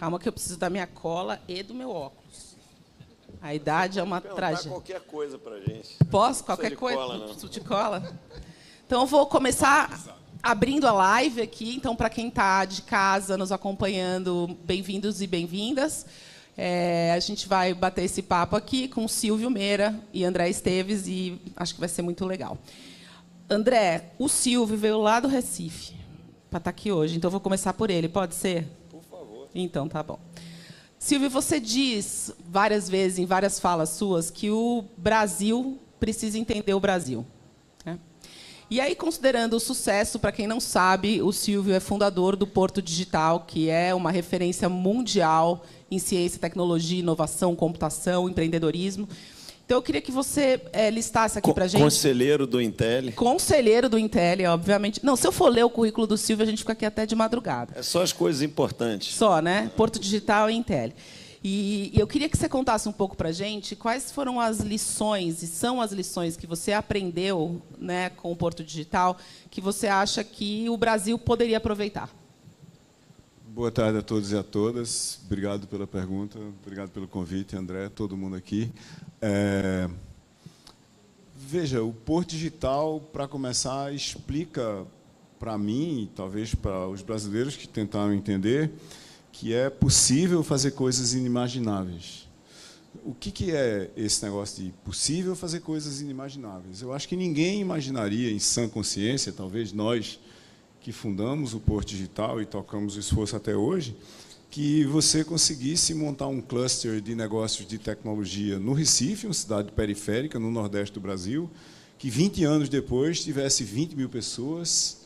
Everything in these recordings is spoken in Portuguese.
Calma que eu preciso da minha cola e do meu óculos. A idade é uma tragédia. Qualquer coisa para a gente. Posso? Qualquer coisa? Cola, não preciso de cola? Então, eu vou começar abrindo a live aqui. Então, para quem está de casa nos acompanhando, bem-vindos e bem-vindas. A gente vai bater esse papo aqui com Silvio Meira e André Esteves e acho que vai ser muito legal. André, o Silvio veio lá do Recife para estar aqui hoje, então eu vou começar por ele, pode ser? Por favor. Então, tá bom. Silvio, você diz várias vezes, em várias falas suas, que o Brasil precisa entender o Brasil, né? E aí, considerando o sucesso, para quem não sabe, o Silvio é fundador do Porto Digital, que é uma referência mundial em ciência, tecnologia, inovação, computação, empreendedorismo. Então, eu queria que você listasse aqui para a gente... Conselheiro do Intel. Conselheiro do Intel, obviamente. Não, se eu for ler o currículo do Silvio, a gente fica aqui até de madrugada. É só as coisas importantes. Só, né? Porto Digital e Intel. E eu queria que você contasse um pouco para a gente quais foram as lições, e são as lições que você aprendeu, né, com o Porto Digital, que você acha que o Brasil poderia aproveitar. Boa tarde a todos e a todas. Obrigado pela pergunta, obrigado pelo convite, André, todo mundo aqui. Veja, o Porto Digital, para começar, explica para mim, e talvez para os brasileiros que tentaram entender, que é possível fazer coisas inimagináveis. O que é esse negócio de possível fazer coisas inimagináveis? Eu acho que ninguém imaginaria, em sã consciência, talvez nós que fundamos o Porto Digital e tocamos o esforço até hoje, que você conseguisse montar um cluster de negócios de tecnologia no Recife, uma cidade periférica, no Nordeste do Brasil, que 20 anos depois tivesse 20 mil pessoas,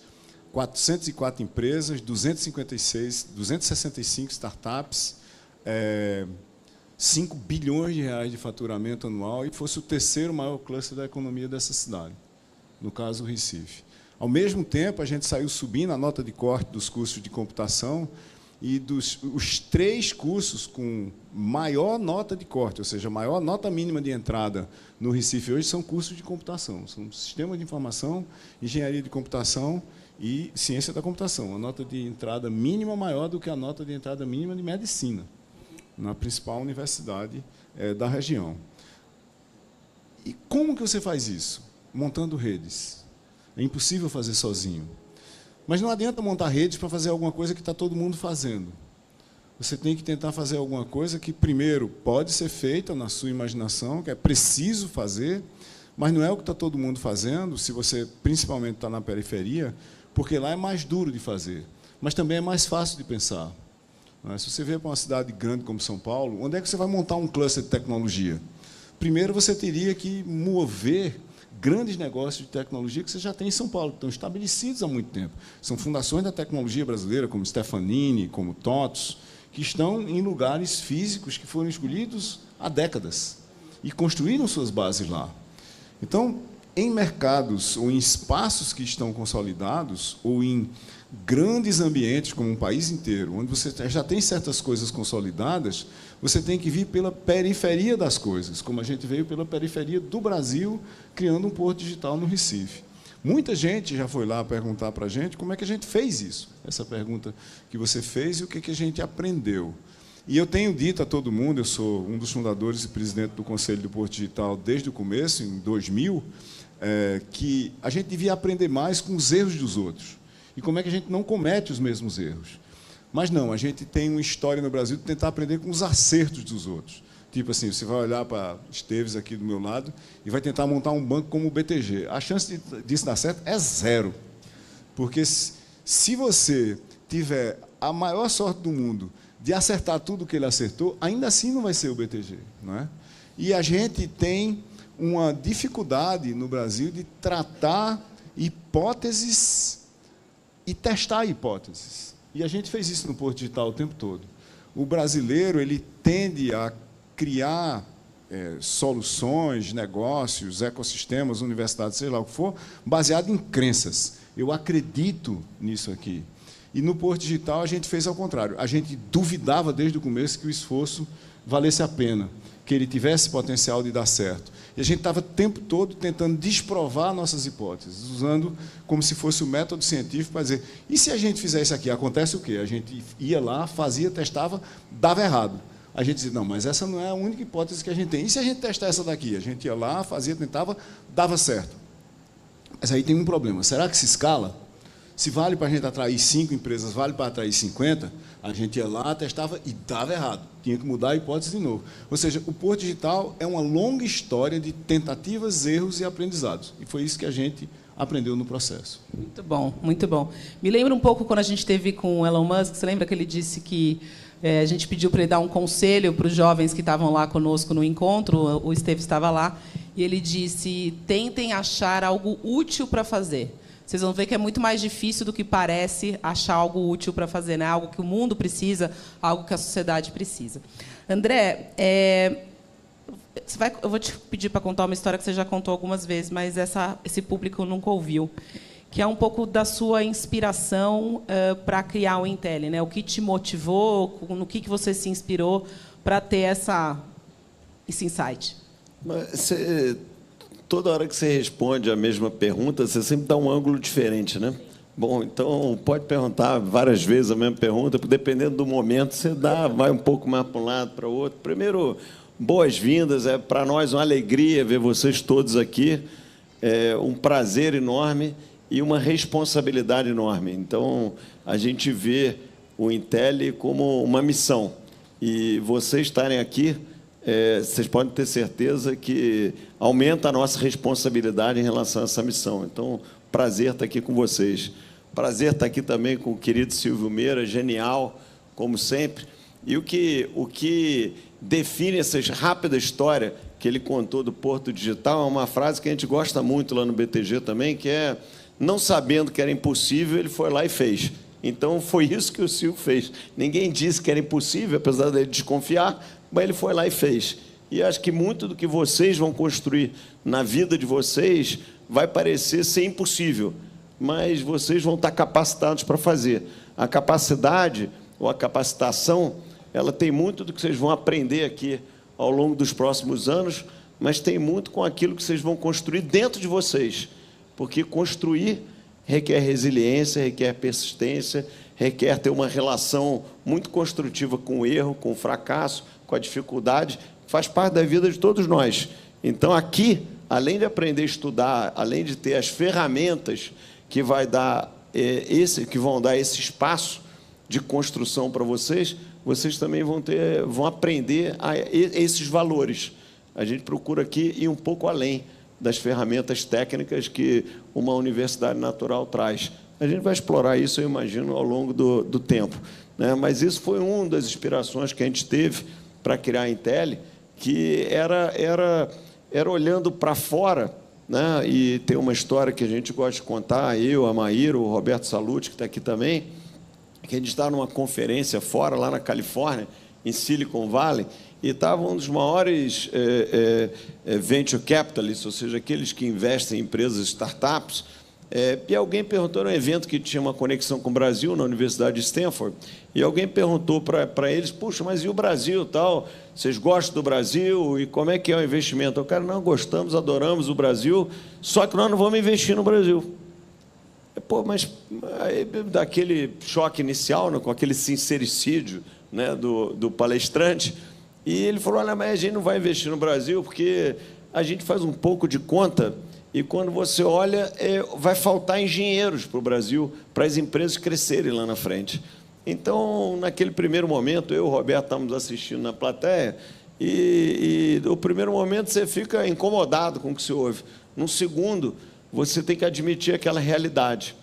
404 empresas, 265 startups, 5 bilhões de reais de faturamento anual e fosse o terceiro maior cluster da economia dessa cidade, no caso, o Recife. Ao mesmo tempo, a gente saiu subindo a nota de corte dos cursos de computação e os 3 cursos com maior nota de corte, ou seja, maior nota mínima de entrada no Recife hoje, são cursos de computação. São Sistema de Informação, Engenharia de Computação e Ciência da Computação. A nota de entrada mínima maior do que a nota de entrada mínima de Medicina, na principal universidade da região. E como que você faz isso? Montando redes. É impossível fazer sozinho. Mas não adianta montar redes para fazer alguma coisa que está todo mundo fazendo. Você tem que tentar fazer alguma coisa que, primeiro, pode ser feita na sua imaginação, que é preciso fazer, mas não é o que está todo mundo fazendo, se você, principalmente, está na periferia, porque lá é mais duro de fazer, mas também é mais fácil de pensar. Se você vier para uma cidade grande como São Paulo, onde é que você vai montar um cluster de tecnologia? Primeiro, você teria que mover grandes negócios de tecnologia que você já tem em São Paulo, que estão estabelecidos há muito tempo. São fundações da tecnologia brasileira, como Stefanini, como TOTS, que estão em lugares físicos que foram escolhidos há décadas e construíram suas bases lá. Então, em mercados ou em espaços que estão consolidados, ou em grandes ambientes, como um país inteiro, onde você já tem certas coisas consolidadas, você tem que vir pela periferia das coisas, como a gente veio pela periferia do Brasil, criando um Porto Digital no Recife. Muita gente já foi lá perguntar para a gente como é que a gente fez isso, essa pergunta que você fez e o que a gente aprendeu. E eu tenho dito a todo mundo, eu sou um dos fundadores e presidente do Conselho do Porto Digital desde o começo, em 2000, que a gente devia aprender mais com os erros dos outros. E como é que a gente não comete os mesmos erros. Mas não, a gente tem uma história no Brasil de tentar aprender com os acertos dos outros. Tipo assim, você vai olhar para Esteves aqui do meu lado e vai tentar montar um banco como o BTG. A chance disso dar certo é 0. Porque se você tiver a maior sorte do mundo de acertar tudo o que ele acertou, ainda assim não vai ser o BTG. Não é? E a gente tem uma dificuldade no Brasil de tratar hipóteses e testar hipóteses. E a gente fez isso no Porto Digital o tempo todo. O brasileiro ele tende a criar soluções, negócios, ecossistemas, universidades, sei lá o que for, baseado em crenças. Eu acredito nisso aqui. E no Porto Digital a gente fez ao contrário. A gente duvidava desde o começo que o esforço valesse a pena, que ele tivesse potencial de dar certo. E a gente estava o tempo todo tentando desprovar nossas hipóteses, usando como se fosse o método científico para dizer, e se a gente fizer isso aqui, acontece o quê? A gente ia lá, fazia, testava, dava errado. A gente dizia, não, mas essa não é a única hipótese que a gente tem. E se a gente testar essa daqui? A gente ia lá, fazia, tentava, dava certo. Mas aí tem um problema. Será que se escala? Se vale para a gente atrair 5 empresas, vale para atrair 50, a gente ia lá, testava e dava errado. Tinha que mudar a hipótese de novo. Ou seja, o Porto Digital é uma longa história de tentativas, erros e aprendizados. E foi isso que a gente aprendeu no processo. Muito bom, muito bom. Me lembra um pouco quando a gente esteve com o Elon Musk, você lembra que ele disse que a gente pediu para ele dar um conselho para os jovens que estavam lá conosco no encontro, o Esteve estava lá, e ele disse, tentem achar algo útil para fazer. Vocês vão ver que é muito mais difícil do que parece achar algo útil para fazer, né? Algo que o mundo precisa, algo que a sociedade precisa. André, eu vou te pedir para contar uma história que você já contou algumas vezes, mas esse público nunca ouviu, que é um pouco da sua inspiração para criar o Intelli, né? O que te motivou, no que você se inspirou para ter esse insight. Mas toda hora que você responde a mesma pergunta, você sempre dá um ângulo diferente, né? Bom, então pode perguntar várias vezes a mesma pergunta, porque dependendo do momento você vai um pouco mais para um lado, para o outro. Primeiro, boas-vindas, é para nós uma alegria ver vocês todos aqui, é um prazer enorme e uma responsabilidade enorme. Então, a gente vê o Intelli como uma missão. E vocês estarem aqui, vocês podem ter certeza que aumenta a nossa responsabilidade em relação a essa missão. Então, prazer estar aqui com vocês. Prazer estar aqui também com o querido Silvio Meira, genial, como sempre. E o que define essa rápida história que ele contou do Porto Digital é uma frase que a gente gosta muito lá no BTG também, que é, não sabendo que era impossível, ele foi lá e fez. Então, foi isso que o Silvio fez. Ninguém disse que era impossível, apesar dele desconfiar, mas ele foi lá e fez. E acho que muito do que vocês vão construir na vida de vocês vai parecer ser impossível, mas vocês vão estar capacitados para fazer. A capacidade ou a capacitação, ela tem muito do que vocês vão aprender aqui ao longo dos próximos anos, mas tem muito com aquilo que vocês vão construir dentro de vocês, porque construir requer resiliência, requer persistência, requer ter uma relação muito construtiva com o erro, com o fracasso, com a dificuldade, faz parte da vida de todos nós. Então, aqui, além de aprender a estudar, além de ter as ferramentas que vão dar esse espaço de construção para vocês, vocês também vão aprender esses valores. A gente procura aqui ir um pouco além das ferramentas técnicas que uma universidade natural traz. A gente vai explorar isso, eu imagino, ao longo do tempo, né? Mas isso foi uma das inspirações que a gente teve para criar a Intelli, que era olhando para fora, né? E tem uma história que a gente gosta de contar, eu, a Maíra, o Roberto Salute, que está aqui também, que a gente está numa conferência fora, lá na Califórnia, em Silicon Valley, e estava um dos maiores venture capitalists, ou seja, aqueles que investem em empresas, startups, e alguém perguntou, era um evento que tinha uma conexão com o Brasil, na Universidade de Stanford, e alguém perguntou para eles, puxa, mas e o Brasil, tal? Vocês gostam do Brasil? E como é que é o investimento? O cara, não, gostamos, adoramos o Brasil, só que nós não vamos investir no Brasil. Pô, mas aí, daquele choque inicial, né, com aquele sincericídio, né, do palestrante, e ele falou, olha, mas a gente não vai investir no Brasil porque a gente faz um pouco de conta e, quando você olha, vai faltar engenheiros para o Brasil, para as empresas crescerem lá na frente. Então, naquele primeiro momento, eu e o Roberto estávamos assistindo na plateia, e no primeiro momento você fica incomodado com o que se ouve. No segundo, você tem que admitir aquela realidade.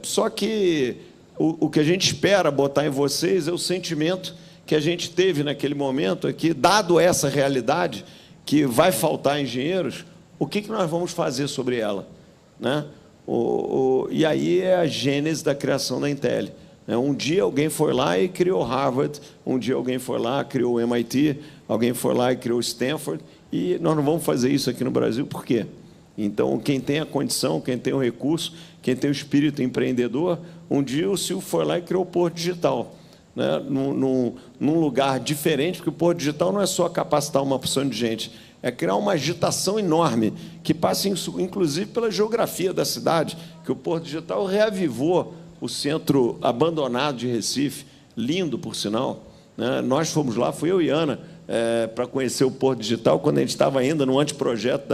Só que o que a gente espera botar em vocês é o sentimento que a gente teve naquele momento, é que, dado essa realidade, que vai faltar engenheiros, o que nós vamos fazer sobre ela, né? E aí é a gênese da criação da Intelli. Um dia alguém foi lá e criou Harvard, um dia alguém foi lá e criou o MIT, alguém foi lá e criou Stanford, e nós não vamos fazer isso aqui no Brasil, por quê? Então, quem tem a condição, quem tem o recurso, quem tem o espírito empreendedor, um dia o Silvio foi lá e criou o Porto Digital, né? Num lugar diferente, porque o Porto Digital não é só capacitar uma porção de gente, é criar uma agitação enorme, que passa, inclusive, pela geografia da cidade, que o Porto Digital reavivou o centro abandonado de Recife, lindo, por sinal, né? Nós fomos lá, fui eu e Ana, para conhecer o Porto Digital, quando a gente estava ainda no anteprojeto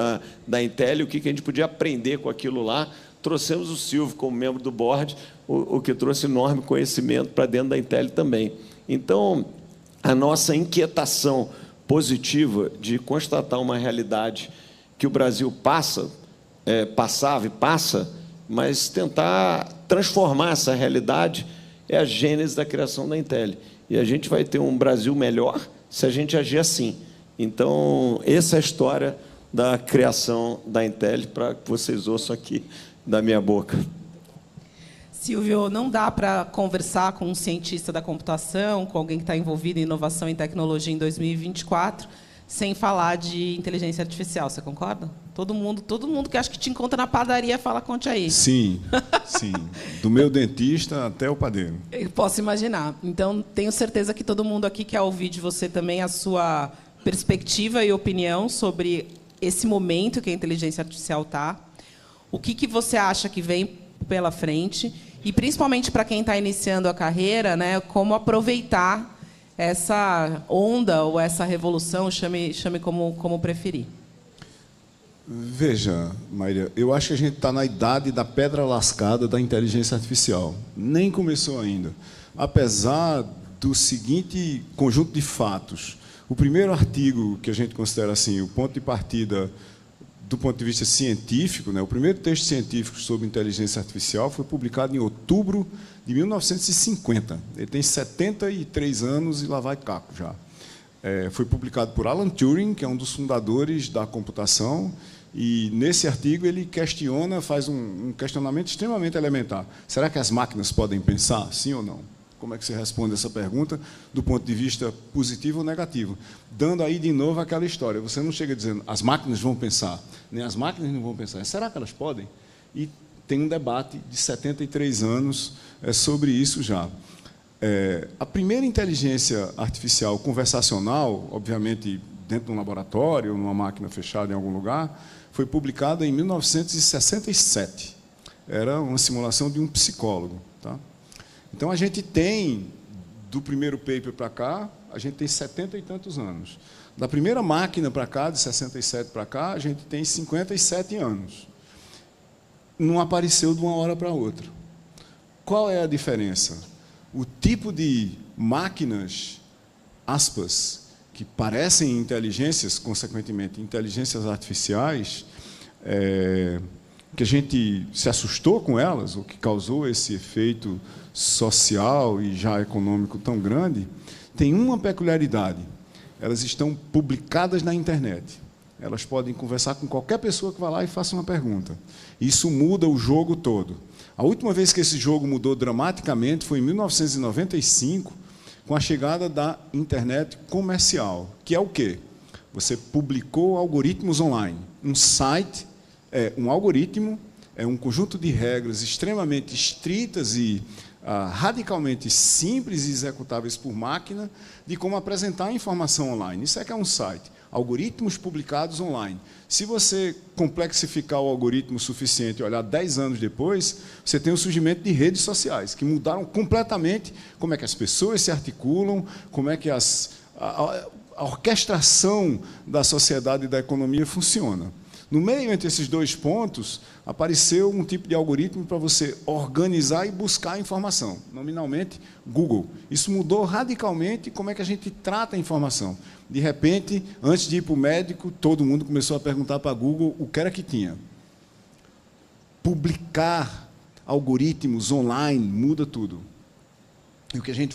da Intel, o que a gente podia aprender com aquilo lá. Trouxemos o Silvio como membro do board, o que trouxe enorme conhecimento para dentro da Intel também. Então, a nossa inquietação positiva de constatar uma realidade que o Brasil passava e passa, mas tentar transformar essa realidade é a gênese da criação da Intel. E a gente vai ter um Brasil melhor se a gente agir assim. Então, essa é a história da criação da Intel, para que vocês ouçam aqui da minha boca. Silvio, não dá para conversar com um cientista da computação, com alguém que está envolvido em inovação e tecnologia em 2024, sem falar de inteligência artificial. Você concorda? Todo mundo que acha que te encontra na padaria fala, conte aí. Sim, sim. Do meu dentista até o padeiro. Eu posso imaginar. Então, tenho certeza que todo mundo aqui quer ouvir de você também a sua perspectiva e opinião sobre esse momento que a inteligência artificial está. O que você acha que vem pela frente? E, principalmente para quem está iniciando a carreira, né, como aproveitar essa onda ou essa revolução, chame como preferir. Veja, Maria, eu acho que a gente está na idade da pedra lascada da inteligência artificial. Nem começou ainda. Apesar do seguinte conjunto de fatos. O primeiro artigo que a gente considera assim, o ponto de partida do ponto de vista científico, né, o primeiro texto científico sobre inteligência artificial foi publicado em outubro de 1950. Ele tem 73 anos e lá vai caco já. Foi publicado por Alan Turing, que é um dos fundadores da computação, e nesse artigo ele questiona, faz um questionamento extremamente elementar. Será que as máquinas podem pensar, sim ou não? Como é que você responde essa pergunta do ponto de vista positivo ou negativo? Dando aí de novo aquela história. Você não chega dizendo, as máquinas vão pensar, nem as máquinas não vão pensar. Será que elas podem? E tem um debate de 73 anos sobre isso já. A primeira inteligência artificial conversacional, obviamente dentro de um laboratório, ou numa máquina fechada em algum lugar, foi publicada em 1967. Era uma simulação de um psicólogo. Tá? Então, a gente tem, do primeiro paper para cá, a gente tem 70 e tantos anos. Da primeira máquina para cá, de 67 para cá, a gente tem 57 anos. Não apareceu de uma hora para outra. Qual é a diferença? O tipo de máquinas, aspas, que parecem inteligências, consequentemente, inteligências artificiais, que a gente se assustou com elas, o que causou esse efeito social e já econômico tão grande, tem uma peculiaridade. Elas estão publicadas na internet. Elas podem conversar com qualquer pessoa que vá lá e faça uma pergunta. Isso muda o jogo todo. A última vez que esse jogo mudou dramaticamente foi em 1995, com a chegada da internet comercial, que é o quê? Você publicou algoritmos online. Um site é um algoritmo, é um conjunto de regras extremamente estritas e radicalmente simples e executáveis por máquina de como apresentar informação online. Isso é que é um site. Algoritmos publicados online. Se você complexificar o algoritmo o suficiente e olhar 10 anos depois, você tem o surgimento de redes sociais, que mudaram completamente como é que as pessoas se articulam, como é que a orquestração da sociedade e da economia funciona. No meio entre esses dois pontos, apareceu um tipo de algoritmo para você organizar e buscar informação, nominalmente Google. Isso mudou radicalmente como é que a gente trata a informação. De repente, antes de ir para o médico, todo mundo começou a perguntar para a Google o que era que tinha. Publicar algoritmos online muda tudo. E o que a gente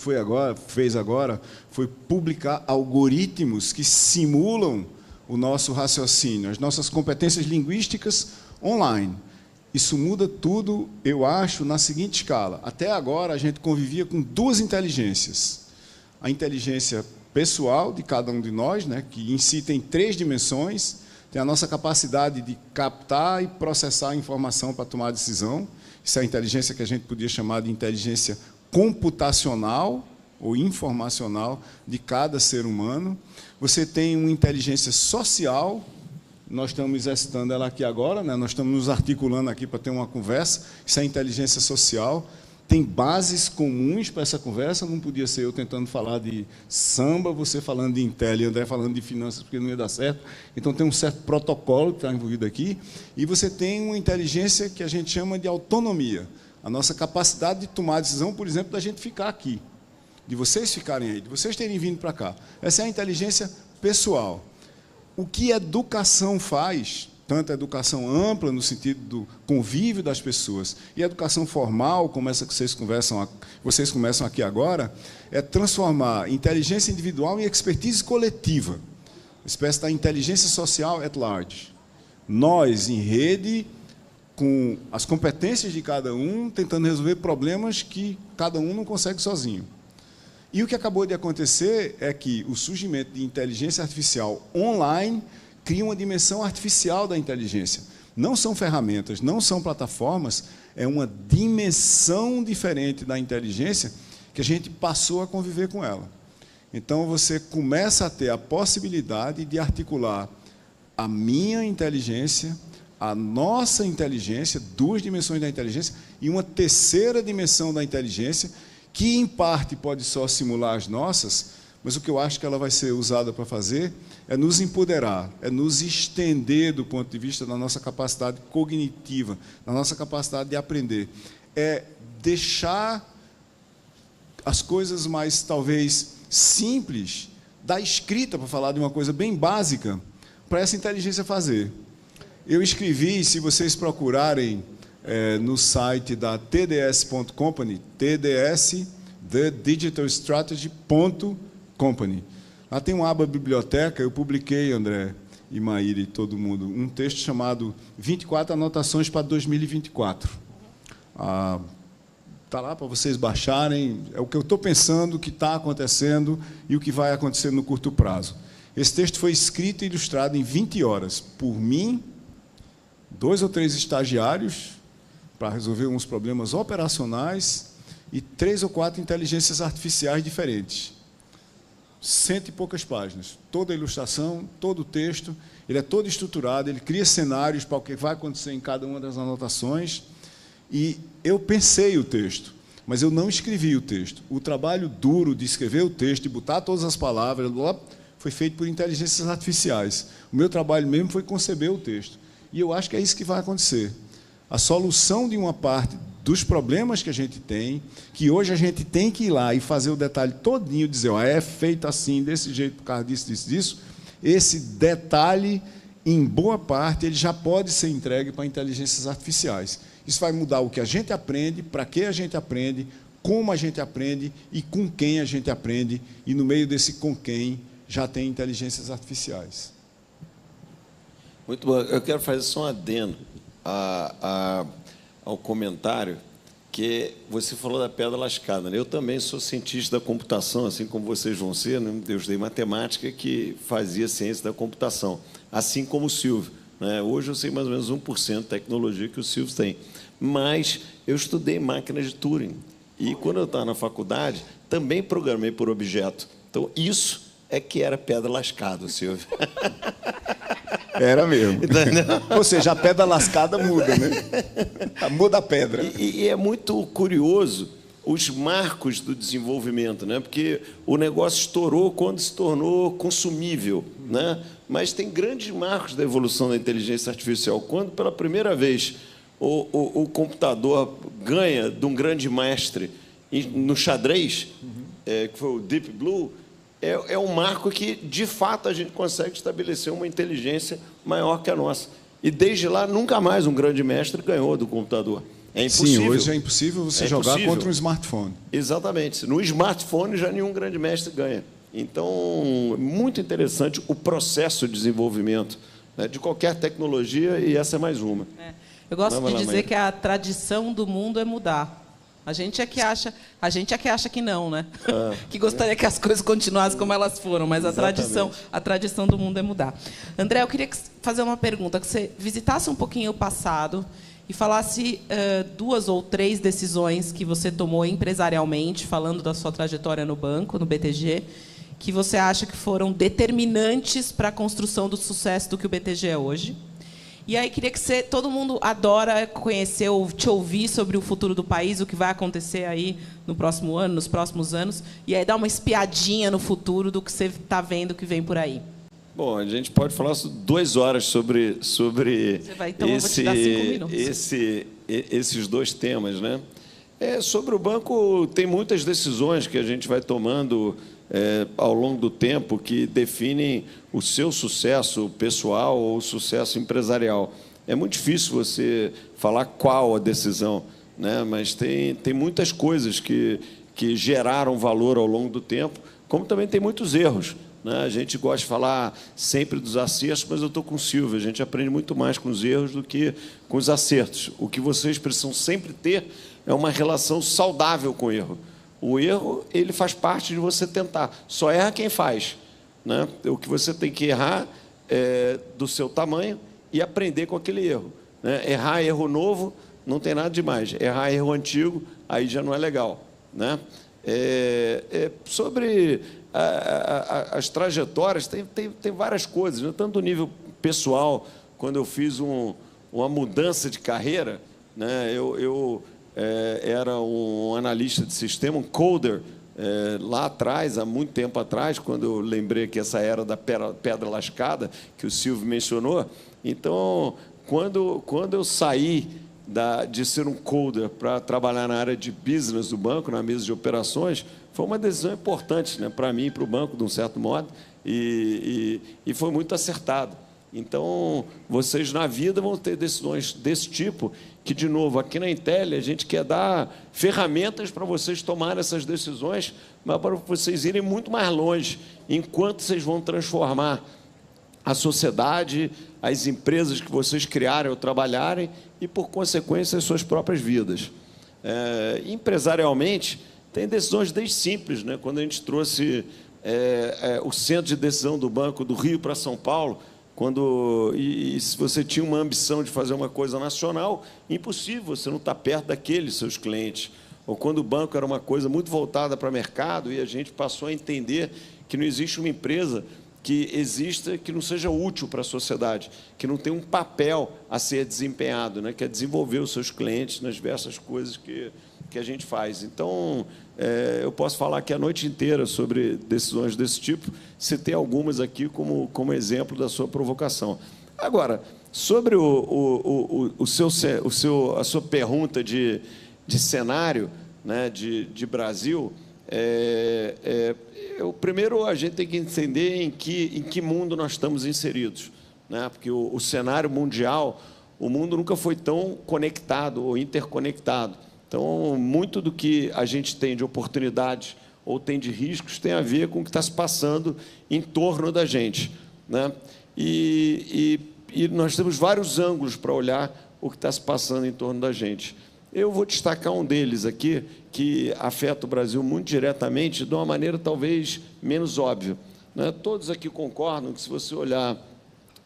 fez agora foi publicar algoritmos que simulam o nosso raciocínio, as nossas competências linguísticas online. Isso muda tudo, eu acho, na seguinte escala. Até agora, a gente convivia com duas inteligências. A inteligência pessoal de cada um de nós, né, que em si tem 3 dimensões, tem a nossa capacidade de captar e processar a informação para tomar decisão. Isso é a inteligência que a gente podia chamar de inteligência computacional ou informacional de cada ser humano. Você tem uma inteligência social, nós estamos exercitando ela aqui agora, né? Nós estamos nos articulando aqui para ter uma conversa, isso é inteligência social. Tem bases comuns para essa conversa, não podia ser eu tentando falar de samba, você falando de Intel e André falando de finanças, porque não ia dar certo. Então, tem um certo protocolo que está envolvido aqui, e você tem uma inteligência que a gente chama de autonomia, a nossa capacidade de tomar a decisão, por exemplo, da gente ficar aqui, de vocês ficarem aí, de vocês terem vindo para cá. Essa é a inteligência pessoal. O que a educação faz, tanto a educação ampla, no sentido do convívio das pessoas, e a educação formal, como essa que vocês começam aqui agora, é transformar inteligência individual em expertise coletiva, uma espécie da inteligência social at large. Nós, em rede, com as competências de cada um, tentando resolver problemas que cada um não consegue sozinho. E o que acabou de acontecer é que o surgimento de inteligência artificial online cria uma dimensão artificial da inteligência. Não são ferramentas, não são plataformas, é uma dimensão diferente da inteligência que a gente passou a conviver com ela. Então, você começa a ter a possibilidade de articular a minha inteligência, a nossa inteligência, duas dimensões da inteligência, e uma terceira dimensão da inteligência, que, em parte, pode só simular as nossas, mas o que eu acho que ela vai ser usada para fazer é nos empoderar, é nos estender do ponto de vista da nossa capacidade cognitiva, da nossa capacidade de aprender. É deixar as coisas mais, talvez, simples, da escrita, para falar de uma coisa bem básica, para essa inteligência fazer. Eu escrevi, se vocês procurarem no site da TDS.company, TDS, The Digital Strategy.company. Lá tem uma aba biblioteca, eu publiquei, André e Maíra e todo mundo, um texto chamado 24 anotações para 2024. Está lá para vocês baixarem, é o que eu estou pensando, o que está acontecendo e o que vai acontecer no curto prazo. Esse texto foi escrito e ilustrado em 20 horas, por mim, 2 ou 3 estagiários, para resolver uns problemas operacionais, e 3 ou 4 inteligências artificiais diferentes. 100 e poucas páginas. Toda a ilustração, todo o texto, ele é todo estruturado, ele cria cenários para o que vai acontecer em cada uma das anotações. E eu pensei o texto, mas eu não escrevi o texto. O trabalho duro de escrever o texto, de botar todas as palavras, foi feito por inteligências artificiais. O meu trabalho mesmo foi conceber o texto. E eu acho que é isso que vai acontecer. A solução de uma parte dos problemas que a gente tem, que hoje a gente tem que ir lá e fazer o detalhe todinho, dizer, é feito assim, desse jeito, por causa disso, disso, disso, esse detalhe, em boa parte, ele já pode ser entregue para inteligências artificiais. Isso vai mudar o que a gente aprende, para que a gente aprende, como a gente aprende e com quem a gente aprende, e no meio desse com quem já tem inteligências artificiais. Muito bom. Eu quero fazer só um adendo ao comentário, que você falou da pedra lascada, né? Eu também sou cientista da computação, assim como vocês vão ser, né? Eu estudei matemática que fazia ciência da computação, assim como o Silvio, né? Hoje eu sei mais ou menos 1% de tecnologia que o Silvio tem, mas eu estudei máquinas de Turing, e quando eu estava na faculdade, também programei por objeto. Então, isso é que era pedra lascada, Silvio. Era mesmo. Ou seja, a pedra lascada muda, né? Muda a pedra. E é muito curioso os marcos do desenvolvimento, né? Porque o negócio estourou quando se tornou consumível, né? Mas tem grandes marcos da evolução da inteligência artificial. Quando, pela primeira vez, o computador ganha de um grande mestre no xadrez, que foi o Deep Blue, é um marco que, de fato, a gente consegue estabelecer uma inteligência maior que a nossa. E, desde lá, nunca mais um grande mestre ganhou do computador. É impossível. Sim, hoje é impossível você jogar contra um smartphone. Exatamente. No smartphone, já nenhum grande mestre ganha. Então, muito interessante o processo de desenvolvimento, né, de qualquer tecnologia, e essa é mais uma. Eu gosto de dizer que a tradição do mundo é mudar. A gente é que acha que não, né? Que gostaria que as coisas continuassem como elas foram, mas a tradição do mundo é mudar. André, eu queria fazer uma pergunta, que você visitasse um pouquinho o passado e falasse 2 ou 3 decisões que você tomou empresarialmente, falando da sua trajetória no banco, no BTG, que você acha que foram determinantes para a construção do sucesso do que o BTG é hoje. E aí queria que todo mundo adora conhecer ou te ouvir sobre o futuro do país, o que vai acontecer aí no próximo ano, nos próximos anos, e aí dar uma espiadinha no futuro do que você está vendo que vem por aí. Bom, a gente pode falar 2 horas sobre então eu vou te dar 5 minutos. Esses 2 temas, né? Sobre o banco, tem muitas decisões que a gente vai tomando ao longo do tempo que definem o seu sucesso pessoal ou o sucesso empresarial. É muito difícil você falar qual a decisão, né? Mas tem muitas coisas que geraram valor ao longo do tempo, como também tem muitos erros, né? A gente gosta de falar sempre dos acertos, mas eu estou com o Silvio, a gente aprende muito mais com os erros do que com os acertos. O que vocês precisam sempre ter é uma relação saudável com o erro. O erro, ele faz parte de você tentar. Só erra quem faz, né? O que você tem que errar é do seu tamanho e aprender com aquele erro, né? Errar erro novo não tem nada demais. Errar erro antigo, aí já não é legal, né? Sobre as trajetórias, tem várias coisas, né? Tanto no nível pessoal, quando eu fiz uma mudança de carreira, né? Eu era um analista de sistema, um coder, lá atrás, há muito tempo atrás, quando eu lembrei que essa era da pedra lascada, que o Silvio mencionou. Então, quando eu saí de ser um coder para trabalhar na área de business do banco, na mesa de operações, foi uma decisão importante, né, para mim e para o banco, de um certo modo, e foi muito acertado. Então, vocês na vida vão ter decisões desse tipo, que, de novo, aqui na Intel, a gente quer dar ferramentas para vocês tomarem essas decisões, mas para vocês irem muito mais longe, enquanto vocês vão transformar a sociedade, as empresas que vocês criarem ou trabalharem, e, por consequência, as suas próprias vidas. Empresarialmente, tem decisões desde simples, né? Quando a gente trouxe o centro de decisão do Banco do Rio para São Paulo, e se você tinha uma ambição de fazer uma coisa nacional, impossível, você não está perto daqueles seus clientes. Ou quando o banco era uma coisa muito voltada para o mercado, e a gente passou a entender que não existe uma empresa que exista que não seja útil para a sociedade, que não tem um papel a ser desempenhado, né? Que é desenvolver os seus clientes nas diversas coisas que a gente faz. Então, eu posso falar aqui a noite inteira sobre decisões desse tipo, citei algumas aqui como exemplo da sua provocação. Agora, sobre a sua pergunta de cenário, né, de Brasil, primeiro a gente tem que entender em que mundo nós estamos inseridos, né? Porque o cenário mundial, o mundo nunca foi tão conectado ou interconectado. Então, muito do que a gente tem de oportunidades ou tem de riscos tem a ver com o que está se passando em torno da gente, né? E nós temos vários ângulos para olhar o que está se passando em torno da gente. Eu vou destacar um deles aqui, que afeta o Brasil muito diretamente, de uma maneira talvez menos óbvia, né? Todos aqui concordam que, se você olhar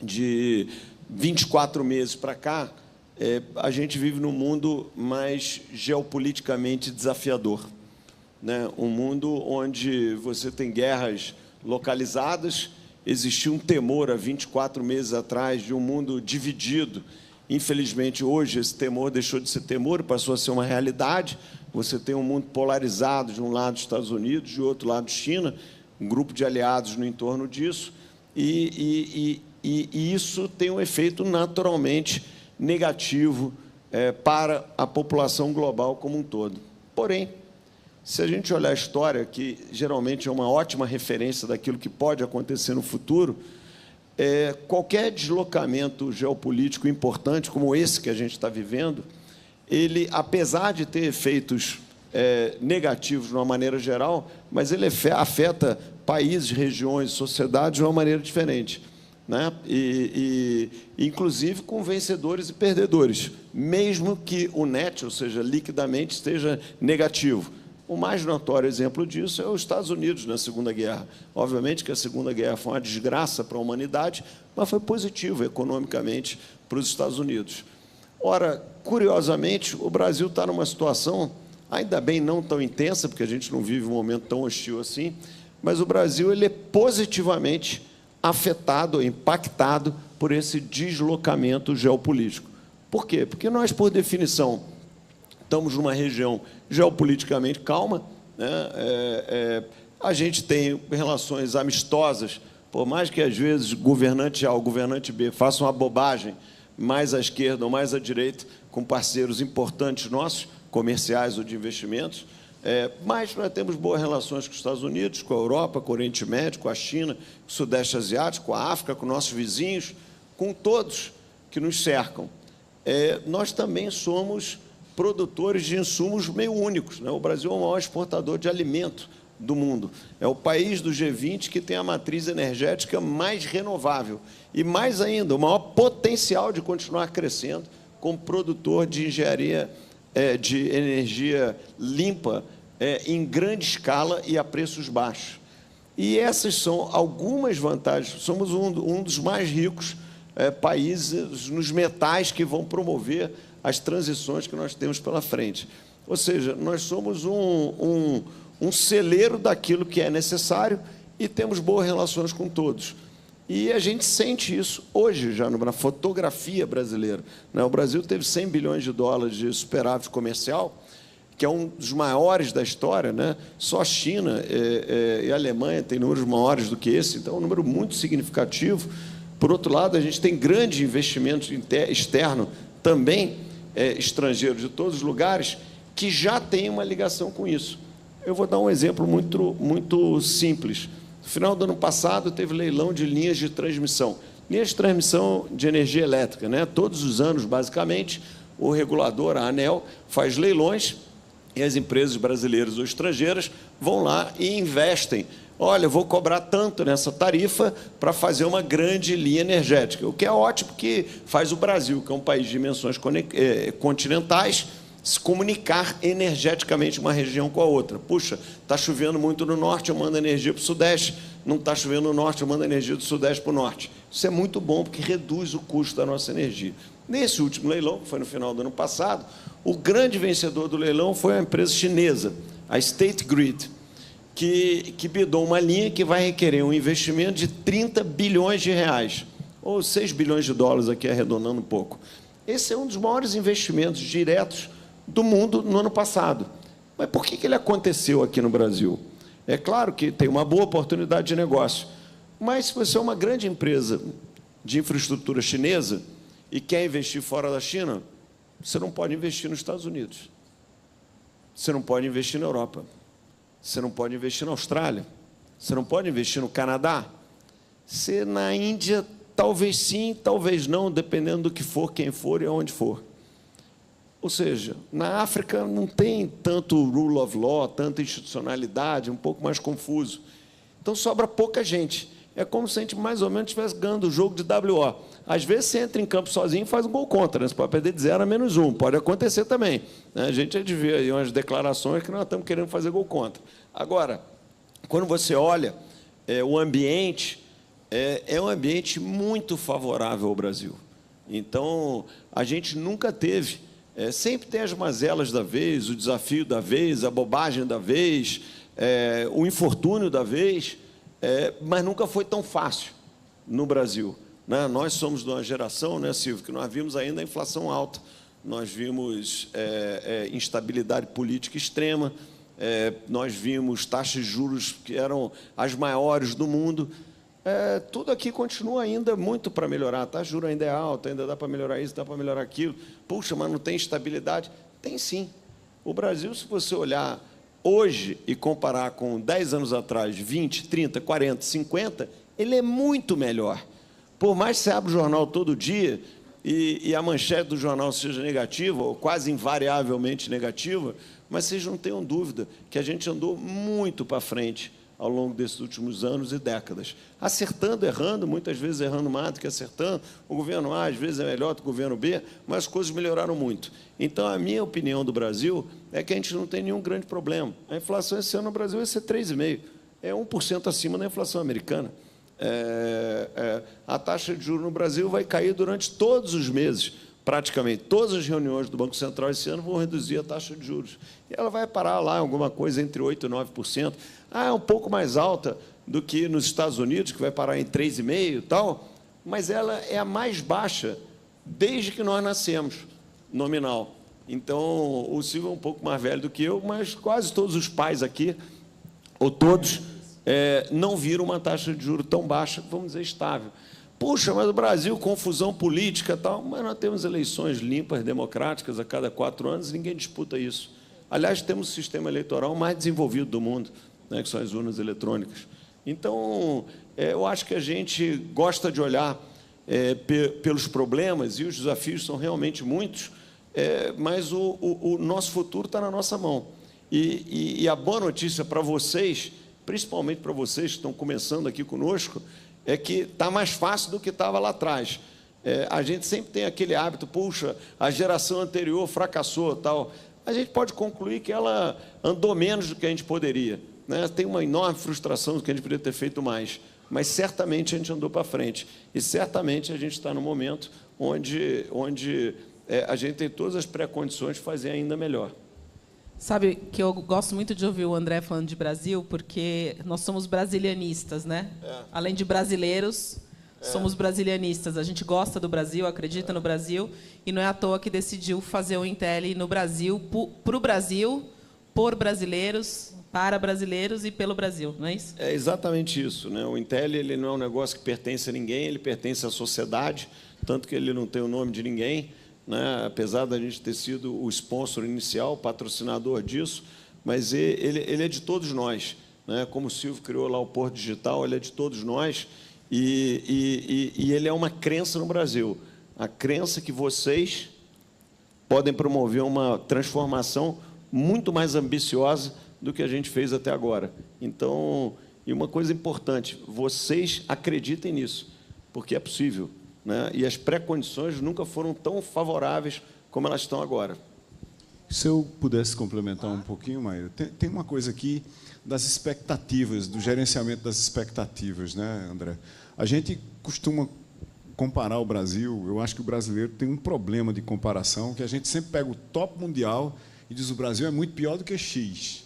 de 24 meses para cá, a gente vive num mundo mais geopoliticamente desafiador, né? Um mundo onde você tem guerras localizadas. Existia um temor há 24 meses atrás de um mundo dividido. Infelizmente, hoje, esse temor deixou de ser temor e passou a ser uma realidade. Você tem um mundo polarizado, de um lado Estados Unidos, de outro lado China, um grupo de aliados no entorno disso, e isso tem um efeito naturalmente negativo para a população global como um todo. Porém, se a gente olhar a história, que geralmente é uma ótima referência daquilo que pode acontecer no futuro, qualquer deslocamento geopolítico importante, como esse que a gente está vivendo, ele, apesar de ter efeitos negativos de uma maneira geral, mas ele afeta países, regiões, sociedades de uma maneira diferente. né? Inclusive com vencedores e perdedores, mesmo que o net, ou seja, liquidamente, esteja negativo. O mais notório exemplo disso é os Estados Unidos na Segunda Guerra. Obviamente que a Segunda Guerra foi uma desgraça para a humanidade, mas foi positivo economicamente para os Estados Unidos. Ora, curiosamente, o Brasil está numa situação, ainda bem não tão intensa, porque a gente não vive um momento tão hostil assim, mas o Brasil ele é positivamente afetado, impactado por esse deslocamento geopolítico. Por quê? Porque nós, por definição, estamos numa região geopoliticamente calma, né? A gente tem relações amistosas, por mais que, às vezes, governante A ou governante B façam uma bobagem, mais à esquerda ou mais à direita, com parceiros importantes nossos, comerciais ou de investimentos, mas nós temos boas relações com os Estados Unidos, com a Europa, com o Oriente Médio, com a China, com o Sudeste Asiático, com a África, com nossos vizinhos, com todos que nos cercam. Nós também somos produtores de insumos meio únicos, né? O Brasil é o maior exportador de alimento do mundo. É o país do G20 que tem a matriz energética mais renovável e, mais ainda, o maior potencial de continuar crescendo como produtor de engenharia de energia limpa em grande escala e a preços baixos. E essas são algumas vantagens. Somos um dos mais ricos países nos metais que vão promover as transições que nós temos pela frente. Ou seja, nós somos um celeiro daquilo que é necessário e temos boas relações com todos. E a gente sente isso hoje já na fotografia brasileira, né? O Brasil teve 100 bilhões de dólares de superávit comercial, que é um dos maiores da história, né? Só a China e a Alemanha têm números maiores do que esse, então é um número muito significativo. Por outro lado, a gente tem grande investimento externo também, estrangeiro de todos os lugares, que já tem uma ligação com isso. Eu vou dar um exemplo muito simples. No final do ano passado, teve leilão de linhas de transmissão. Linhas de transmissão de energia elétrica, né? Todos os anos, basicamente, o regulador, a ANEEL, faz leilões e as empresas brasileiras ou estrangeiras vão lá e investem. Olha, eu vou cobrar tanto nessa tarifa para fazer uma grande linha energética, o que é ótimo, porque faz o Brasil, que é um país de dimensões continentais, se comunicar energeticamente uma região com a outra. Puxa, está chovendo muito no norte, eu mando energia para o sudeste, não está chovendo no norte, eu mando energia do sudeste para o norte. Isso é muito bom, porque reduz o custo da nossa energia. Nesse último leilão, que foi no final do ano passado, o grande vencedor do leilão foi a empresa chinesa, a State Grid, que bidou uma linha que vai requerer um investimento de 30 bilhões de reais, ou 6 bilhões de dólares, aqui arredondando um pouco. Esse é um dos maiores investimentos diretos do mundo no ano passado. Mas por que ele aconteceu aqui no Brasil? É claro que tem uma boa oportunidade de negócio, mas se você é uma grande empresa de infraestrutura chinesa e quer investir fora da China, você não pode investir nos Estados Unidos, você não pode investir na Europa, você não pode investir na Austrália, você não pode investir no Canadá, você na Índia, talvez sim, talvez não, dependendo do que for, quem for e aonde for. Ou seja, na África não tem tanto rule of law, tanta institucionalidade, um pouco mais confuso. Então, sobra pouca gente. É como se a gente, mais ou menos, estivesse ganhando o jogo de WO. Às vezes, você entra em campo sozinho e faz um gol contra, né? Você pode perder de 0 a -1. Pode acontecer também, né? A gente vê aí umas declarações que nós estamos querendo fazer gol contra. Agora, quando você olha o ambiente, é um ambiente muito favorável ao Brasil. Então, a gente nunca teve... sempre tem as mazelas da vez, o desafio da vez, a bobagem da vez, o infortúnio da vez, mas nunca foi tão fácil no Brasil, né? Nós somos de uma geração, né, Silvio, que nós vimos ainda a inflação alta, nós vimos instabilidade política extrema, nós vimos taxas de juros que eram as maiores do mundo. Tudo aqui continua ainda muito para melhorar. A taxa de juros ainda é alta, ainda dá para melhorar isso, dá para melhorar aquilo. Puxa, mas não tem estabilidade? Tem sim. O Brasil, se você olhar hoje e comparar com 10 anos atrás, 20, 30, 40, 50, ele é muito melhor. Por mais que você abra o jornal todo dia e a manchete do jornal seja negativa, ou quase invariavelmente negativa, mas vocês não tenham dúvida que a gente andou muito para frente ao longo desses últimos anos e décadas. Acertando, errando, muitas vezes errando mais do que acertando. O governo A, às vezes, é melhor do que o governo B, mas as coisas melhoraram muito. Então, a minha opinião do Brasil é que a gente não tem nenhum grande problema. A inflação esse ano no Brasil vai ser 3,5%. É 1% acima da inflação americana. A taxa de juros no Brasil vai cair durante todos os meses. Praticamente todas as reuniões do Banco Central esse ano vão reduzir a taxa de juros. E ela vai parar lá alguma coisa entre 8% e 9%. É um pouco mais alta do que nos Estados Unidos, que vai parar em 3,5% e tal, mas ela é a mais baixa desde que nós nascemos, nominal. Então, o Silvio é um pouco mais velho do que eu, mas quase todos os pais aqui, ou todos, não viram uma taxa de juros tão baixa, vamos dizer, estável. Puxa, mas o Brasil, confusão política e tal, mas nós temos eleições limpas, democráticas, a cada 4 anos, e ninguém disputa isso. Aliás, temos o sistema eleitoral mais desenvolvido do mundo, né, que são as urnas eletrônicas. Então, eu acho que a gente gosta de olhar pelos problemas, e os desafios são realmente muitos, mas o nosso futuro está na nossa mão. E a boa notícia para vocês, principalmente para vocês que estão começando aqui conosco, é que está mais fácil do que estava lá atrás. A gente sempre tem aquele hábito, puxa, a geração anterior fracassou, tal. A gente pode concluir que ela andou menos do que a gente poderia, né? Tem uma enorme frustração do que a gente poderia ter feito mais, mas certamente a gente andou para frente. E certamente a gente está no momento onde a gente tem todas as pré-condições de fazer ainda melhor. Sabe que eu gosto muito de ouvir o André falando de Brasil, porque nós somos brasilianistas, né? Além de brasileiros, somos brasilianistas. A gente gosta do Brasil, acredita no Brasil, e não é à toa que decidiu fazer o Intel no Brasil, para o Brasil, por brasileiros, para brasileiros e pelo Brasil, não é isso? É exatamente isso, né? O Intel ele não é um negócio que pertence a ninguém, ele pertence à sociedade, tanto que ele não tem o nome de ninguém, né? Apesar da gente ter sido o sponsor inicial, o patrocinador disso, mas ele é de todos nós, né? Como o Silvio criou lá o Porto Digital, ele é de todos nós, e ele é uma crença no Brasil, a crença que vocês podem promover uma transformação muito mais ambiciosa do que a gente fez até agora. Então, e uma coisa importante, vocês acreditem nisso, porque é possível, né? E as pré-condições nunca foram tão favoráveis como elas estão agora. Se eu pudesse complementar um pouquinho, Maíra, tem uma coisa aqui das expectativas, do gerenciamento das expectativas, né, André? A gente costuma comparar o Brasil, eu acho que o brasileiro tem um problema de comparação, que a gente sempre pega o top mundial e diz o Brasil é muito pior do que X.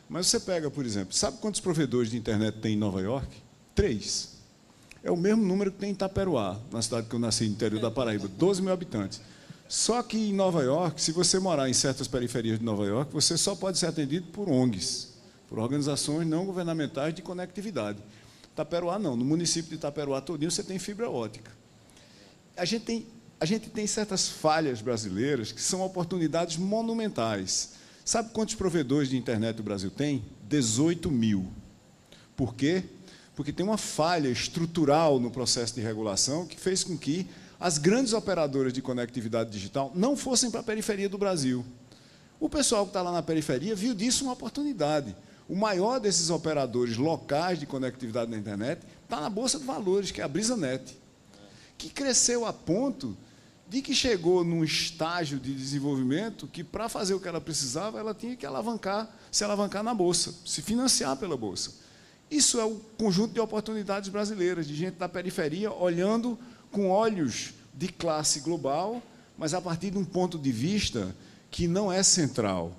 Mas você pega, por exemplo, sabe quantos provedores de internet tem em Nova York? 3. É o mesmo número que tem em Itaperuá, na cidade que eu nasci, no interior da Paraíba, 12 mil habitantes. Só que em Nova York, se você morar em certas periferias de Nova York, você só pode ser atendido por ONGs, por organizações não governamentais de conectividade. Itaperuá não, no município de Itaperuá todinho você tem fibra ótica. A gente tem certas falhas brasileiras que são oportunidades monumentais. Sabe quantos provedores de internet o Brasil tem? 18 mil. Por quê? Porque tem uma falha estrutural no processo de regulação que fez com que as grandes operadoras de conectividade digital não fossem para a periferia do Brasil. O pessoal que está lá na periferia viu disso uma oportunidade. O maior desses operadores locais de conectividade na internet está na Bolsa de Valores, que é a BrisaNet, que cresceu a ponto de que chegou num estágio de desenvolvimento que, para fazer o que ela precisava, ela tinha que se alavancar na Bolsa, se financiar pela Bolsa. Isso é o conjunto de oportunidades brasileiras, de gente da periferia olhando com olhos de classe global, mas a partir de um ponto de vista que não é central.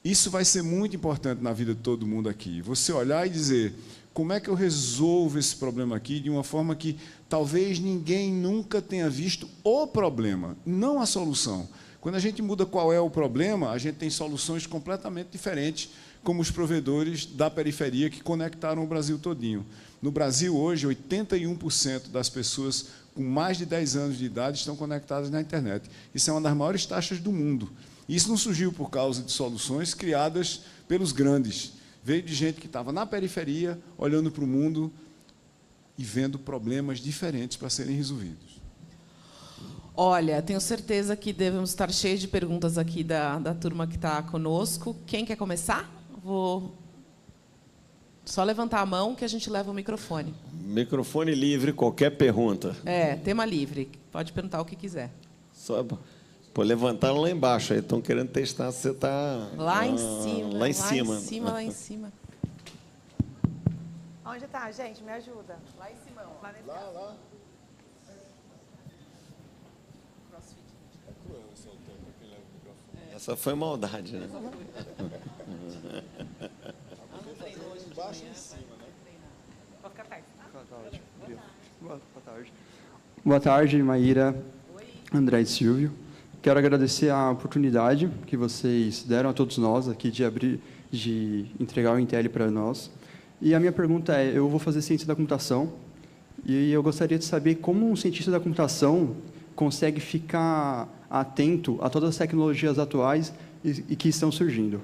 Isso vai ser muito importante na vida de todo mundo aqui. Você olhar e dizer, como é que eu resolvo esse problema aqui de uma forma que talvez ninguém nunca tenha visto o problema, não a solução. Quando a gente muda qual é o problema, a gente tem soluções completamente diferentes, como os provedores da periferia que conectaram o Brasil todinho. No Brasil, hoje, 81% das pessoas com mais de 10 anos de idade estão conectadas na internet. Isso é uma das maiores taxas do mundo. Isso não surgiu por causa de soluções criadas pelos grandes. Veio de gente que estava na periferia, olhando para o mundo e vendo problemas diferentes para serem resolvidos. Olha, tenho certeza que devemos estar cheios de perguntas aqui da turma que está conosco. Quem quer começar? Só levantar a mão que a gente leva o microfone. Microfone livre, qualquer pergunta. Tema livre. Pode perguntar o que quiser. Só levantaram lá embaixo. Aí estão querendo testar se você está... Lá em cima. Lá em cima. Lá em cima, lá em cima. Onde está, gente? Me ajuda. Lá em cima, ó. Lá. Essa foi maldade, né? Embaixo e em cima, né? Pode ficar perto. Boa tarde. Boa tarde, Maíra, André e Silvio. Quero agradecer a oportunidade que vocês deram a todos nós aqui de entregar o Intel para nós. E a minha pergunta é, eu vou fazer ciência da computação e eu gostaria de saber como um cientista da computação consegue ficar atento a todas as tecnologias atuais e que estão surgindo.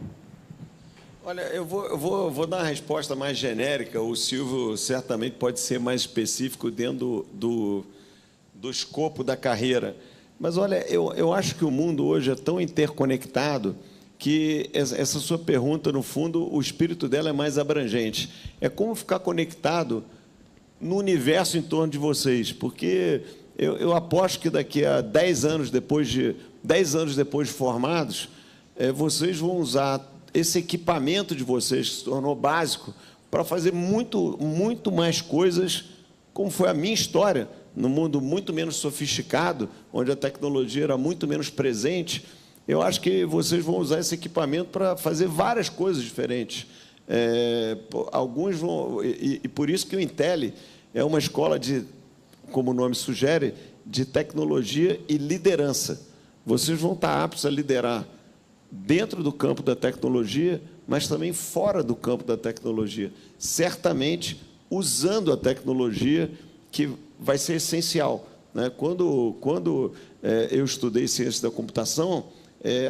Olha, eu vou dar uma resposta mais genérica. O Silvio certamente pode ser mais específico dentro do escopo da carreira. Mas, olha, eu acho que o mundo hoje é tão interconectado que essa sua pergunta, no fundo, o espírito dela é mais abrangente. É como ficar conectado no universo em torno de vocês, porque eu aposto que daqui a 10 anos depois de formados, vocês vão usar esse equipamento de vocês, que se tornou básico, para fazer muito, muito mais coisas, como foi a minha história, num mundo muito menos sofisticado, onde a tecnologia era muito menos presente. Eu acho que vocês vão usar esse equipamento para fazer várias coisas diferentes. Alguns vão... E por isso que o Intel é uma escola de, como o nome sugere, de tecnologia e liderança. Vocês vão estar aptos a liderar dentro do campo da tecnologia, mas também fora do campo da tecnologia. Certamente usando a tecnologia, que vai ser essencial, né? Quando eu estudei ciência da computação,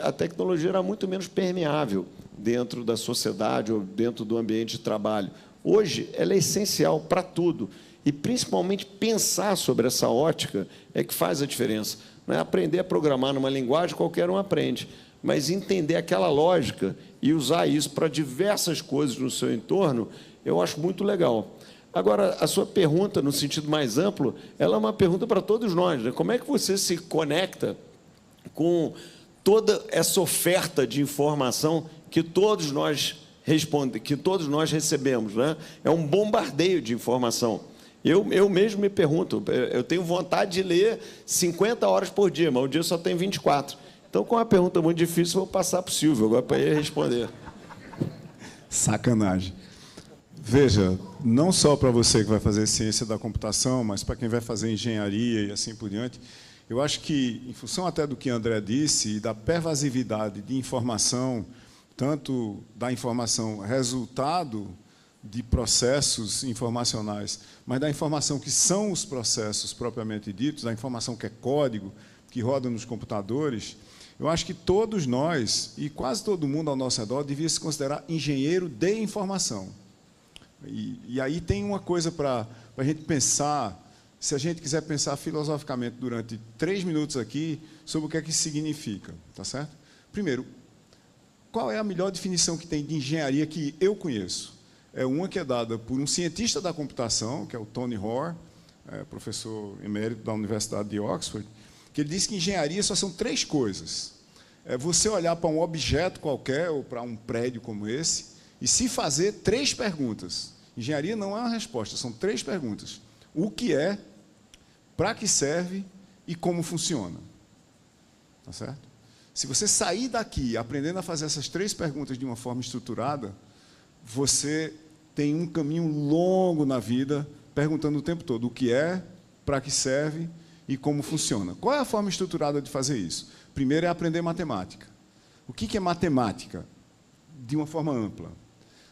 a tecnologia era muito menos permeável dentro da sociedade ou dentro do ambiente de trabalho. Hoje, ela é essencial para tudo. E, principalmente, pensar sobre essa ótica é que faz a diferença. Não é aprender a programar numa linguagem, qualquer um aprende, mas entender aquela lógica e usar isso para diversas coisas no seu entorno, eu acho muito legal. Agora, a sua pergunta, no sentido mais amplo, ela é uma pergunta para todos nós, né? Como é que você se conecta com toda essa oferta de informação que todos nós recebemos, né? É um bombardeio de informação. Eu mesmo me pergunto, eu tenho vontade de ler 50 horas por dia, mas o dia só tem 24. Então, com uma pergunta muito difícil, vou passar para o Silvio agora para ele responder. Sacanagem. Veja, não só para você que vai fazer ciência da computação, mas para quem vai fazer engenharia e assim por diante, eu acho que, em função até do que André disse, e da pervasividade de informação, tanto da informação resultado de processos informacionais, mas da informação que são os processos propriamente ditos, da informação que é código, que roda nos computadores, eu acho que todos nós, e quase todo mundo ao nosso redor, devia se considerar engenheiro de informação. E aí tem uma coisa para a gente pensar, se a gente quiser pensar filosoficamente durante 3 minutos aqui, sobre o que é que isso significa, tá certo? Primeiro, qual é a melhor definição que tem de engenharia que eu conheço? É uma que é dada por um cientista da computação, que é o Tony Hoare, professor emérito da Universidade de Oxford, que ele diz que engenharia só são 3 coisas. É você olhar para um objeto qualquer, ou para um prédio como esse, e se fazer 3 perguntas. Engenharia não é uma resposta, são 3 perguntas. O que é, para que serve e como funciona. Tá certo? Se você sair daqui aprendendo a fazer essas 3 perguntas de uma forma estruturada, você tem um caminho longo na vida perguntando o tempo todo o que é, para que serve e como funciona. Qual é a forma estruturada de fazer isso? Primeiro é aprender matemática. O que é matemática? De uma forma ampla.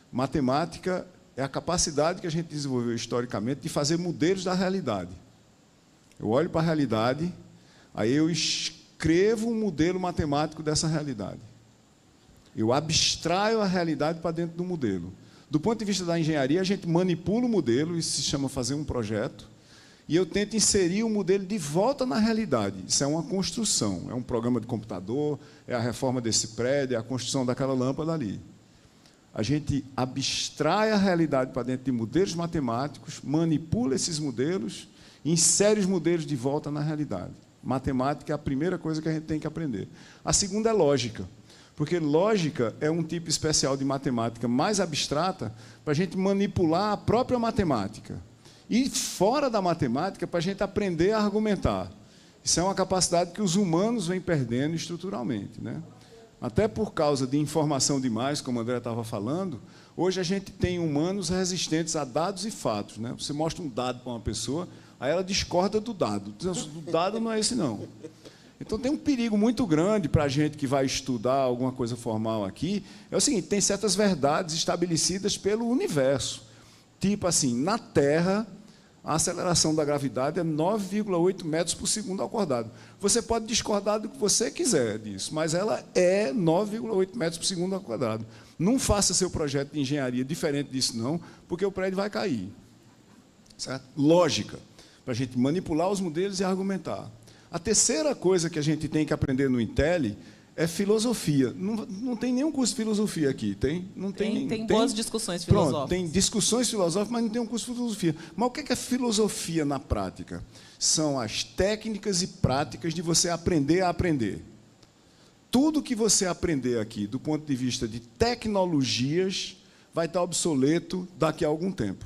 Matemática é a capacidade que a gente desenvolveu historicamente de fazer modelos da realidade. Eu olho para a realidade, aí eu escrevo um modelo matemático dessa realidade. Eu abstraio a realidade para dentro do modelo. Do ponto de vista da engenharia, a gente manipula o modelo, isso se chama fazer um projeto, e eu tento inserir o modelo de volta na realidade. Isso é uma construção, é um programa de computador, é a reforma desse prédio, é a construção daquela lâmpada ali. A gente abstrai a realidade para dentro de modelos matemáticos, manipula esses modelos e insere os modelos de volta na realidade. Matemática é a primeira coisa que a gente tem que aprender. A segunda é lógica, porque lógica é um tipo especial de matemática mais abstrata para a gente manipular a própria matemática. E fora da matemática, para a gente aprender a argumentar. Isso é uma capacidade que os humanos vêm perdendo estruturalmente, né? Até por causa de informação demais, como o André estava falando, hoje a gente tem humanos resistentes a dados e fatos, né? Você mostra um dado para uma pessoa, aí ela discorda do dado. O dado não é esse, não. Então, tem um perigo muito grande para a gente que vai estudar alguma coisa formal aqui. É o seguinte, tem certas verdades estabelecidas pelo universo. Tipo assim, na Terra, a aceleração da gravidade é 9,8 metros por segundo ao quadrado. Você pode discordar do que você quiser disso, mas ela é 9,8 metros por segundo ao quadrado. Não faça seu projeto de engenharia diferente disso, não, porque o prédio vai cair. Certo? Lógica, para a gente manipular os modelos e argumentar. A terceira coisa que a gente tem que aprender no Intel é filosofia. Não tem nenhum curso de filosofia aqui, tem? Não tem, tem boas discussões filosóficas. Pronto, tem discussões filosóficas, mas não tem um curso de filosofia. Mas o que é filosofia na prática? São as técnicas e práticas de você aprender a aprender. Tudo que você aprender aqui, do ponto de vista de tecnologias, vai estar obsoleto daqui a algum tempo.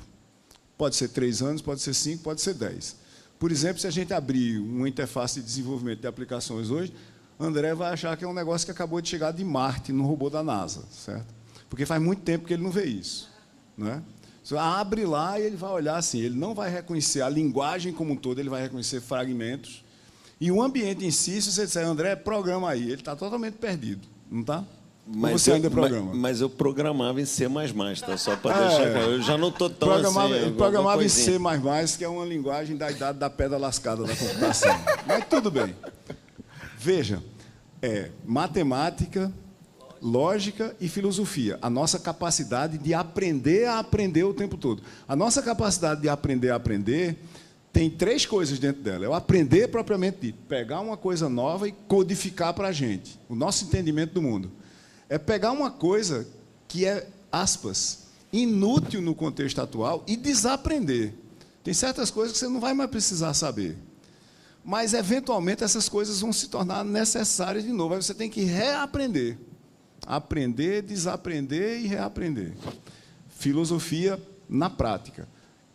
Pode ser 3 anos, pode ser 5, pode ser 10. Por exemplo, se a gente abrir uma interface de desenvolvimento de aplicações hoje, André vai achar que é um negócio que acabou de chegar de Marte, no robô da NASA, certo? Porque faz muito tempo que ele não vê isso, não é? Você abre lá e ele vai olhar assim, ele não vai reconhecer a linguagem como um todo, ele vai reconhecer fragmentos. E o ambiente em si, se você disser, André, programa aí, ele está totalmente perdido, não está? Mas você ainda programa? Mas eu programava em C++, tá? Só para deixar claro. Eu já não estou tão programava em C++, que é uma linguagem da idade da pedra lascada da computação. Mas tudo bem. Veja, matemática, lógica e filosofia. A nossa capacidade de aprender a aprender o tempo todo. A nossa capacidade de aprender a aprender tem 3 coisas dentro dela. É o aprender propriamente dito, pegar uma coisa nova e codificar para a gente, o nosso entendimento do mundo. É pegar uma coisa que é, aspas, inútil no contexto atual e desaprender. Tem certas coisas que você não vai mais precisar saber. Mas, eventualmente, essas coisas vão se tornar necessárias de novo. Aí você tem que reaprender. Aprender, desaprender e reaprender. Filosofia na prática.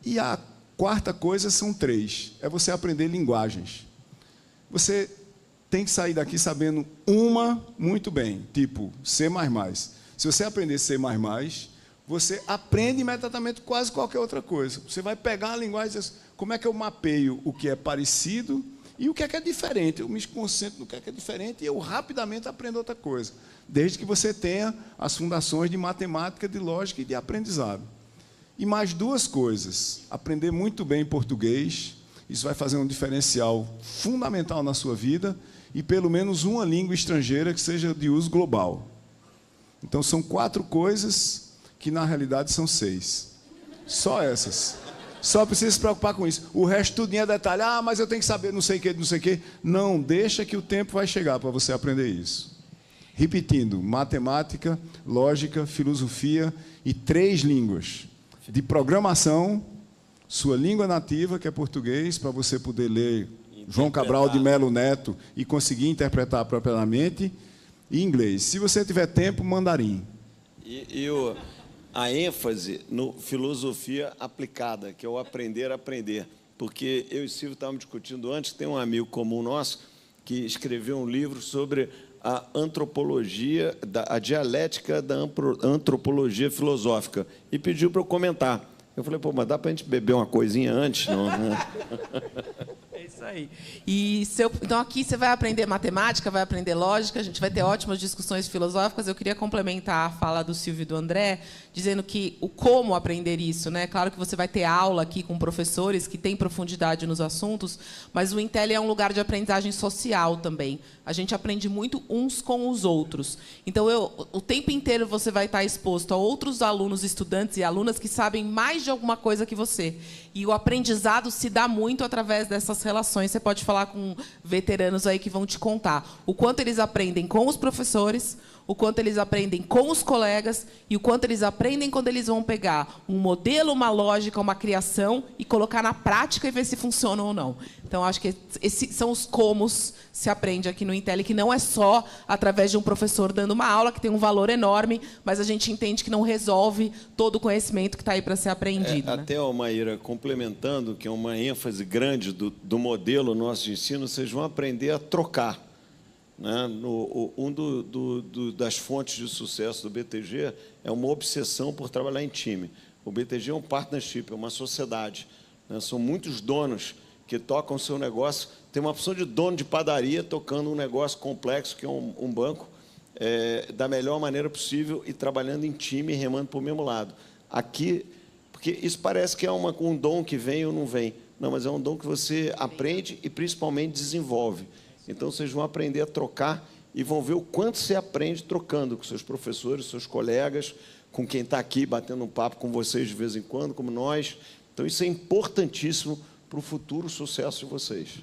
E a quarta coisa são 3. É você aprender linguagens. Você tem que sair daqui sabendo uma muito bem, tipo C++. Se você aprender C++, você aprende imediatamente quase qualquer outra coisa. Você vai pegar a linguagem e dizer, como é que eu mapeio o que é parecido e o que é diferente. Eu me concentro no que é diferente e eu rapidamente aprendo outra coisa. Desde que você tenha as fundações de matemática, de lógica e de aprendizado. E mais 2 coisas. Aprender muito bem português. Isso vai fazer um diferencial fundamental na sua vida. E pelo menos uma língua estrangeira que seja de uso global. Então, são 4 coisas que, na realidade, são 6. Só essas. Só precisa se preocupar com isso. O resto tudo é detalhe. Ah, mas eu tenho que saber não sei o que, não sei o que. Não, deixa que o tempo vai chegar para você aprender isso. Repetindo, matemática, lógica, filosofia e 3 línguas. De programação, sua língua nativa, que é português, para você poder ler João Cabral de Melo Neto e conseguir interpretar propriamente, e inglês. Se você tiver tempo, mandarim. A ênfase no filosofia aplicada, que é o aprender a aprender. Porque eu e o Silvio estávamos discutindo antes, tem um amigo comum nosso que escreveu um livro sobre a antropologia, a dialética da antropologia filosófica, e pediu para eu comentar. Eu falei, pô, mas dá para a gente beber uma coisinha antes? Não, né? É isso aí. Então, aqui você vai aprender matemática, vai aprender lógica, a gente vai ter ótimas discussões filosóficas. Eu queria complementar a fala do Silvio e do André, dizendo que o como aprender isso, né? Claro que você vai ter aula aqui com professores que têm profundidade nos assuntos, mas o Intel é um lugar de aprendizagem social também. A gente aprende muito uns com os outros. Então, o tempo inteiro você vai estar exposto a outros alunos, estudantes e alunas que sabem mais de alguma coisa que você. E o aprendizado se dá muito através dessas relações. Você pode falar com veteranos aí que vão te contar o quanto eles aprendem com os professores, o quanto eles aprendem com os colegas e o quanto eles aprendem quando eles vão pegar um modelo, uma lógica, uma criação e colocar na prática e ver se funciona ou não. Então, acho que esses são os comos se aprende aqui no Intel, que não é só através de um professor dando uma aula, que tem um valor enorme, mas a gente entende que não resolve todo o conhecimento que está aí para ser aprendido. Né? Até, Maíra, complementando, que é uma ênfase grande do modelo nosso de ensino, vocês vão aprender a trocar. Né? Das fontes de sucesso do BTG é uma obsessão por trabalhar em time. O BTG é um partnership, é uma sociedade. Né? São muitos donos que tocam o seu negócio. Tem uma opção de dono de padaria tocando um negócio complexo, que é um banco, da melhor maneira possível e trabalhando em time, remando para o mesmo lado. Aqui, porque isso parece que é um dom que vem ou não vem. Não, mas é um dom que você aprende e, principalmente, desenvolve. Então, vocês vão aprender a trocar e vão ver o quanto você aprende trocando com seus professores, seus colegas, com quem está aqui batendo um papo com vocês de vez em quando, como nós. Então, isso é importantíssimo para o futuro sucesso de vocês.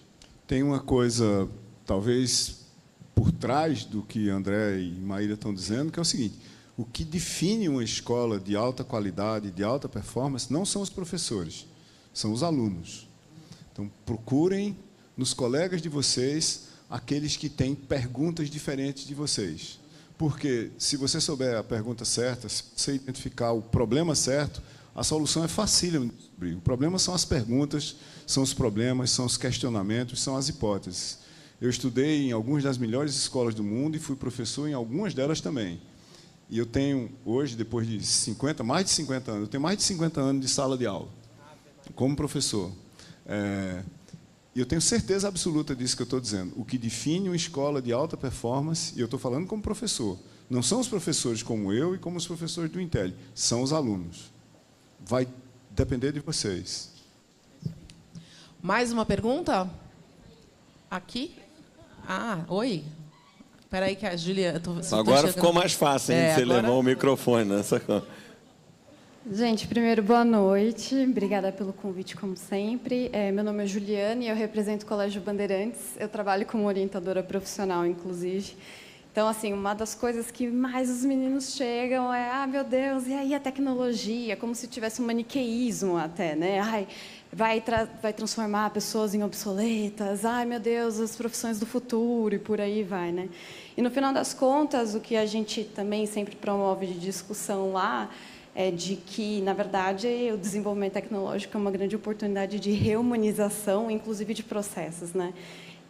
Tem uma coisa, talvez, por trás do que André e Maíra estão dizendo, que é o seguinte: o que define uma escola de alta qualidade, de alta performance, não são os professores, são os alunos. Então, procurem nos colegas de vocês aqueles que têm perguntas diferentes de vocês. Porque, se você souber a pergunta certa, se você identificar o problema certo, a solução é facílima de descobrir. O problema são as perguntas, são os problemas, são os questionamentos, são as hipóteses. Eu estudei em algumas das melhores escolas do mundo e fui professor em algumas delas também. E eu tenho, hoje, depois de mais de 50 anos, eu tenho mais de 50 anos de sala de aula, como professor. E eu tenho certeza absoluta disso que eu estou dizendo. O que define uma escola de alta performance, e eu estou falando como professor, não são os professores como eu e como os professores do Intel, são os alunos. Vai depender de vocês. Mais uma pergunta? Aqui? Oi. Espera aí que a Juliana... Agora ficou mais fácil, hein, de você levar o microfone nessa coisa. Gente, primeiro, boa noite. Obrigada pelo convite, como sempre. Meu nome é Juliane e eu represento o Colégio Bandeirantes. Eu trabalho como orientadora profissional, inclusive. Então, assim, uma das coisas que mais os meninos chegam é: meu Deus, e aí a tecnologia? Como se tivesse um maniqueísmo até, né? Vai transformar pessoas em obsoletas. Meu Deus, as profissões do futuro, e por aí vai, né? E, no final das contas, o que a gente também sempre promove de discussão lá é de que, na verdade, o desenvolvimento tecnológico é uma grande oportunidade de reumanização, inclusive de processos, né?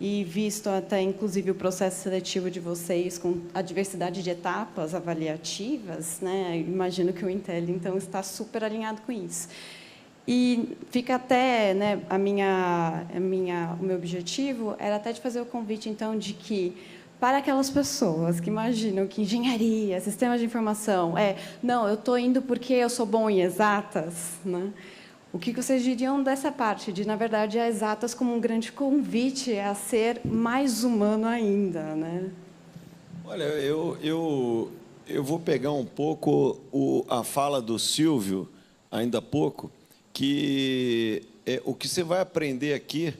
E visto até, inclusive, o processo seletivo de vocês com a diversidade de etapas avaliativas, né? Imagino que o Intel, então, está super alinhado com isso. E fica até, né, o meu objetivo era até de fazer o convite, então, de que, para aquelas pessoas que imaginam que engenharia, sistemas de informação, não, eu estou indo porque eu sou bom em exatas, né? O que vocês diriam dessa parte de, na verdade, as exatas como um grande convite a ser mais humano ainda, né? Olha, eu vou pegar um pouco a fala do Silvio, ainda há pouco, que o que você vai aprender aqui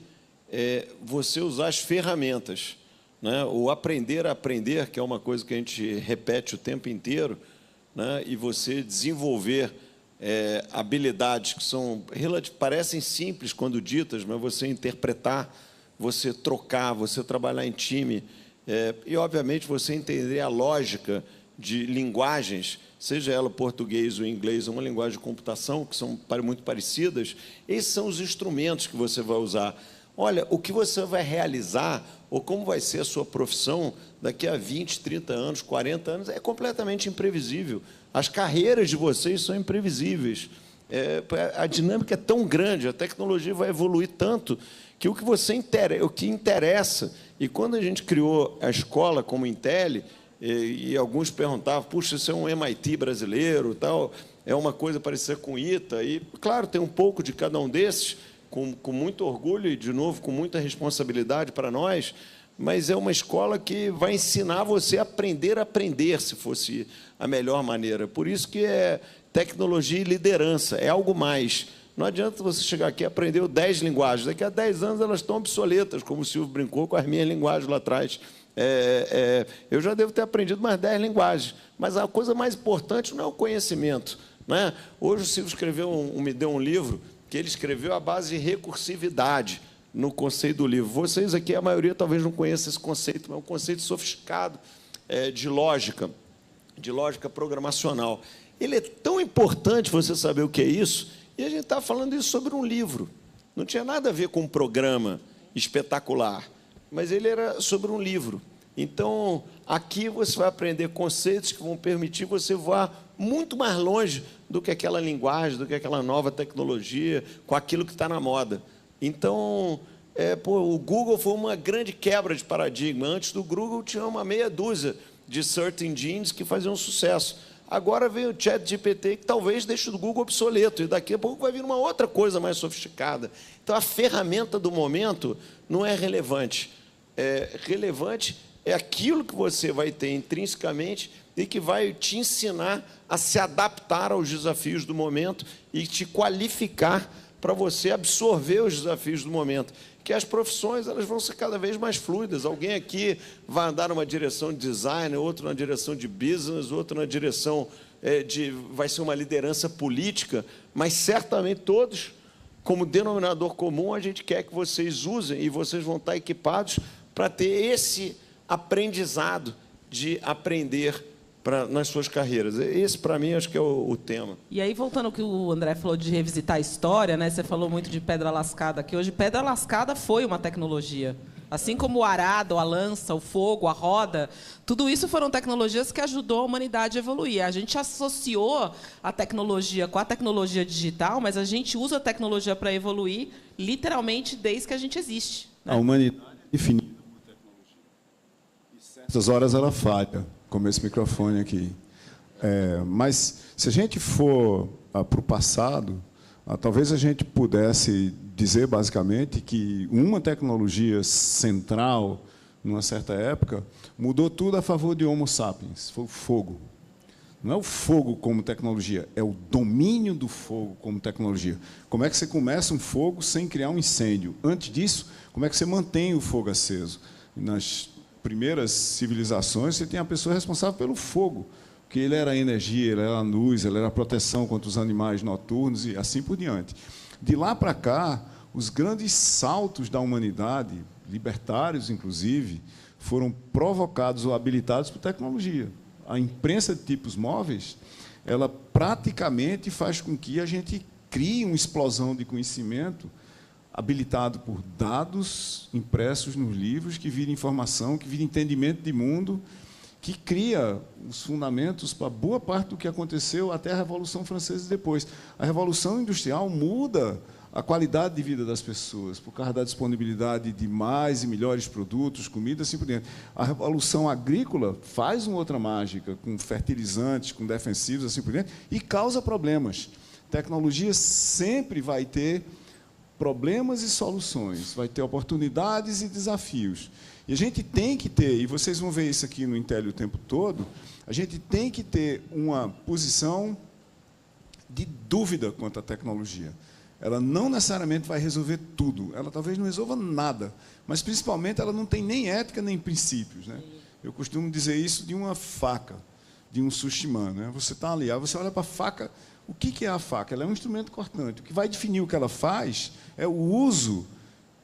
é você usar as ferramentas, né? O aprender a aprender, que é uma coisa que a gente repete o tempo inteiro, né? E você desenvolver habilidades que parecem simples quando ditas, mas você interpretar, você trocar, você trabalhar em time, e, obviamente, você entender a lógica de linguagens, seja ela português ou inglês, uma linguagem de computação, que são muito parecidas. Esses são os instrumentos que você vai usar. Olha, o que você vai realizar, ou como vai ser a sua profissão daqui a 20, 30 anos, 40 anos, é completamente imprevisível. As carreiras de vocês são imprevisíveis. A dinâmica é tão grande, a tecnologia vai evoluir tanto, que o que interessa... E quando a gente criou a escola como Intel, e alguns perguntavam: puxa, isso é um MIT brasileiro, tal, é uma coisa parecida com ITA, e, claro, tem um pouco de cada um desses, com muito orgulho e, de novo, com muita responsabilidade para nós, mas é uma escola que vai ensinar você a aprender, se fosse a melhor maneira. Por isso que é tecnologia e liderança, é algo mais. Não adianta você chegar aqui e aprender 10 linguagens. Daqui a 10 anos elas estão obsoletas, como o Silvio brincou com as minhas linguagens lá atrás. Eu já devo ter aprendido mais 10 linguagens, mas a coisa mais importante não é o conhecimento, né? Hoje o Silvio me deu um livro que ele escreveu à base de recursividade no conceito do livro. Vocês aqui, a maioria, talvez não conheça esse conceito, mas é um conceito sofisticado de lógica programacional. Ele é tão importante você saber o que é isso, e a gente está falando isso sobre um livro. Não tinha nada a ver com um programa espetacular, mas ele era sobre um livro. Então, aqui você vai aprender conceitos que vão permitir você voar muito mais longe do que aquela linguagem, do que aquela nova tecnologia, com aquilo que está na moda. Então, o Google foi uma grande quebra de paradigma. Antes do Google, tinha uma meia dúzia de search engines que faziam sucesso. Agora veio o ChatGPT, que talvez deixe o Google obsoleto, e daqui a pouco vai vir uma outra coisa mais sofisticada. Então, a ferramenta do momento não é relevante. Relevante é aquilo que você vai ter intrinsecamente e que vai te ensinar a se adaptar aos desafios do momento e te qualificar para você absorver os desafios do momento. Que as profissões elas vão ser cada vez mais fluidas. Alguém aqui vai andar numa direção de design, outro na direção de business, outro na direção vai ser uma liderança política, mas certamente todos, como denominador comum, a gente quer que vocês usem e vocês vão estar equipados para ter esse aprendizado de aprender nas suas carreiras. Esse, para mim, acho que é o tema. E aí, voltando ao que o André falou de revisitar a história, né? Você falou muito de pedra lascada, que hoje pedra lascada foi uma tecnologia. Assim como o arado, a lança, o fogo, a roda, tudo isso foram tecnologias que ajudou a humanidade a evoluir. A gente associou a tecnologia com a tecnologia digital, mas a gente usa a tecnologia para evoluir literalmente desde que a gente existe, né? A humanidade é definida por tecnologia. E certas horas ela falha, como esse microfone aqui. Mas, se a gente for para o passado, talvez a gente pudesse dizer, basicamente, que uma tecnologia central, numa certa época, mudou tudo a favor de Homo sapiens. Foi o fogo. Não é o fogo como tecnologia, é o domínio do fogo como tecnologia. Como é que você começa um fogo sem criar um incêndio? Antes disso, como é que você mantém o fogo aceso? Nas primeiras civilizações, você tem a pessoa responsável pelo fogo, porque ele era a energia, ele era a luz, ele era a proteção contra os animais noturnos e assim por diante. De lá para cá, os grandes saltos da humanidade, libertários inclusive, foram provocados ou habilitados por tecnologia. A imprensa de tipos móveis, ela praticamente faz com que a gente crie uma explosão de conhecimento habilitado por dados impressos nos livros, que vira informação, que vira entendimento de mundo, que cria os fundamentos para boa parte do que aconteceu até a Revolução Francesa e depois. A Revolução Industrial muda a qualidade de vida das pessoas, por causa da disponibilidade de mais e melhores produtos, comida, assim por diante. A Revolução Agrícola faz uma outra mágica, com fertilizantes, com defensivos, assim por diante, e causa problemas. Tecnologia sempre vai ter problemas e soluções, vai ter oportunidades e desafios. E a gente tem que ter, e vocês vão ver isso aqui no Intel o tempo todo, a gente tem que ter uma posição de dúvida quanto à tecnologia. Ela não necessariamente vai resolver tudo, ela talvez não resolva nada, mas, principalmente, ela não tem nem ética nem princípios, né? Eu costumo dizer isso de uma faca, de um sushiman, né? Você está ali, aí você olha para a faca, o que é a faca? Ela é um instrumento cortante. O que vai definir o que ela faz é o uso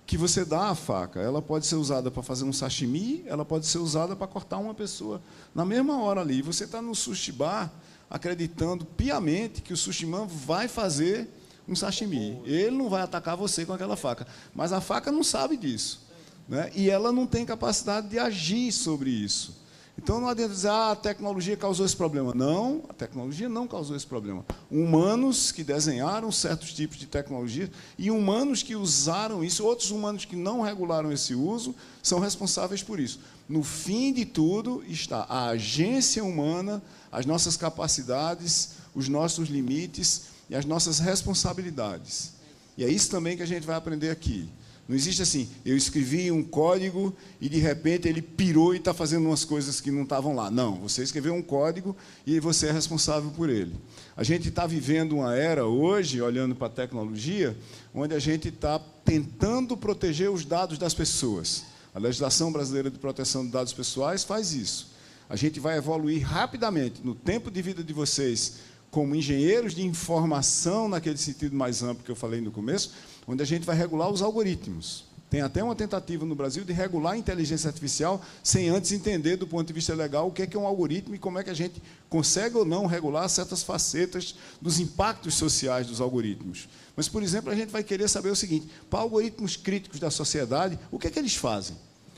que você dá à faca. Ela pode ser usada para fazer um sashimi, ela pode ser usada para cortar uma pessoa na mesma hora ali. Você está no sushi bar acreditando piamente que o sushiman vai fazer um sashimi. Ele não vai atacar você com aquela faca. Mas a faca não sabe disso, né? E ela não tem capacidade de agir sobre isso. Então, não adianta dizer, a tecnologia causou esse problema. Não, a tecnologia não causou esse problema. Humanos que desenharam certos tipos de tecnologia e humanos que usaram isso, outros humanos que não regularam esse uso, são responsáveis por isso. No fim de tudo está a agência humana, as nossas capacidades, os nossos limites e as nossas responsabilidades. E é isso também que a gente vai aprender aqui. Não existe assim, eu escrevi um código e, de repente, ele pirou e está fazendo umas coisas que não estavam lá. Não, você escreveu um código e você é responsável por ele. A gente está vivendo uma era hoje, olhando para a tecnologia, onde a gente está tentando proteger os dados das pessoas. A legislação brasileira de proteção de dados pessoais faz isso. A gente vai evoluir rapidamente, no tempo de vida de vocês, como engenheiros de informação, naquele sentido mais amplo que eu falei no começo, onde a gente vai regular os algoritmos. Tem até uma tentativa no Brasil de regular a inteligência artificial sem antes entender, do ponto de vista legal, o que é um algoritmo e como é que a gente consegue ou não regular certas facetas dos impactos sociais dos algoritmos. Mas, por exemplo, a gente vai querer saber o seguinte: para algoritmos críticos da sociedade, o que é que eles fazem?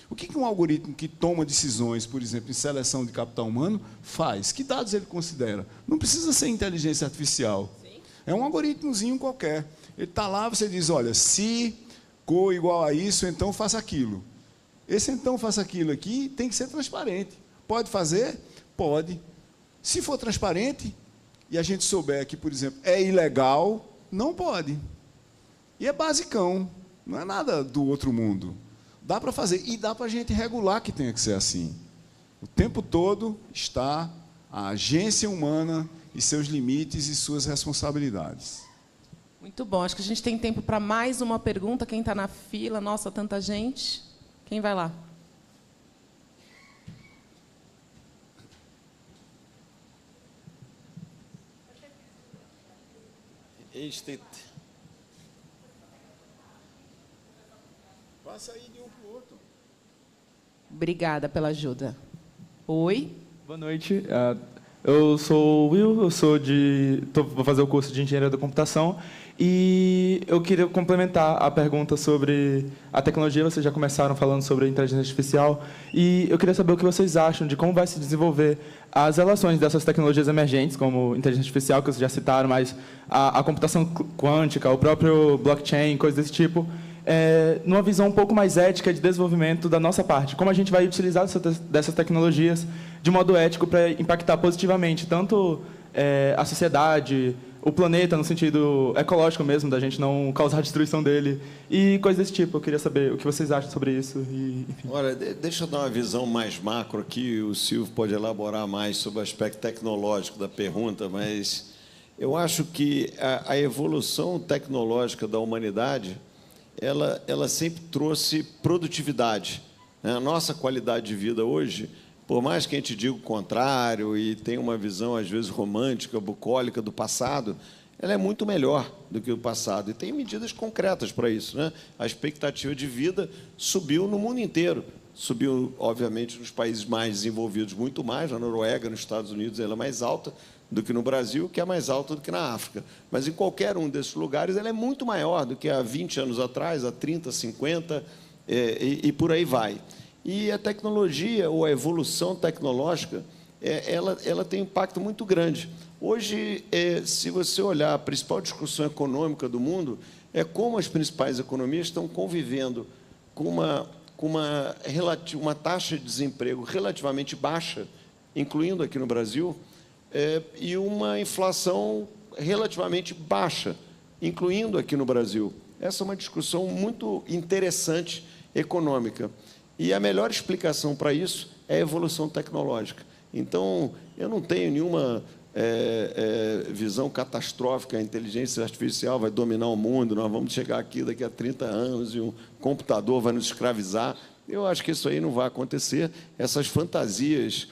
O que um algoritmo que toma decisões, por exemplo, em seleção de capital humano, faz? Que dados ele considera? Não precisa ser inteligência artificial. É um algoritmozinho qualquer. Ele está lá, você diz, olha, se cor igual a isso, então faça aquilo. Esse então faça aquilo aqui tem que ser transparente. Pode fazer? Pode. Se for transparente e a gente souber que, por exemplo, é ilegal, não pode. E é basicão. Não é nada do outro mundo. Dá para fazer. E dá para a gente regular que tenha que ser assim. O tempo todo está a agência humana e seus limites e suas responsabilidades. Muito bom. Acho que a gente tem tempo para mais uma pergunta. Quem está na fila? Nossa, tanta gente. Quem vai lá? Passa aí de um para o outro. Obrigada pela ajuda. Oi? Boa noite. Eu sou o Will, vou fazer o curso de Engenharia da Computação e eu queria complementar a pergunta sobre a tecnologia. Vocês já começaram falando sobre a inteligência artificial e eu queria saber o que vocês acham de como vai se desenvolver as relações dessas tecnologias emergentes, como inteligência artificial, que vocês já citaram, mas a computação quântica, o próprio blockchain, coisas desse tipo, numa visão um pouco mais ética de desenvolvimento da nossa parte. Como a gente vai utilizar dessas tecnologias de modo ético para impactar positivamente tanto a sociedade, o planeta, no sentido ecológico mesmo, da gente não causar a destruição dele, e coisas desse tipo. Eu queria saber o que vocês acham sobre isso. E, enfim. Olha, deixa eu dar uma visão mais macro aqui, o Silvio pode elaborar mais sobre o aspecto tecnológico da pergunta, mas eu acho que a evolução tecnológica da humanidade, ela sempre trouxe produtividade. A nossa qualidade de vida hoje, por mais que a gente diga o contrário e tenha uma visão, às vezes, romântica, bucólica do passado, ela é muito melhor do que o passado. E tem medidas concretas para isso, né? A expectativa de vida subiu no mundo inteiro. Subiu, obviamente, nos países mais desenvolvidos muito mais. Na Noruega, nos Estados Unidos, ela é mais alta do que no Brasil, que é mais alta do que na África. Mas, em qualquer um desses lugares, ela é muito maior do que há 20 anos atrás, há 30, 50, e por aí vai. E a tecnologia, ou a evolução tecnológica, ela tem um impacto muito grande. Hoje, se você olhar a principal discussão econômica do mundo, é como as principais economias estão convivendo com uma taxa de desemprego relativamente baixa, incluindo aqui no Brasil, e uma inflação relativamente baixa, incluindo aqui no Brasil. Essa é uma discussão muito interessante econômica. E a melhor explicação para isso é a evolução tecnológica. Então, eu não tenho nenhuma visão catastrófica, a inteligência artificial vai dominar o mundo, nós vamos chegar aqui daqui a 30 anos e um computador vai nos escravizar. Eu acho que isso aí não vai acontecer. Essas fantasias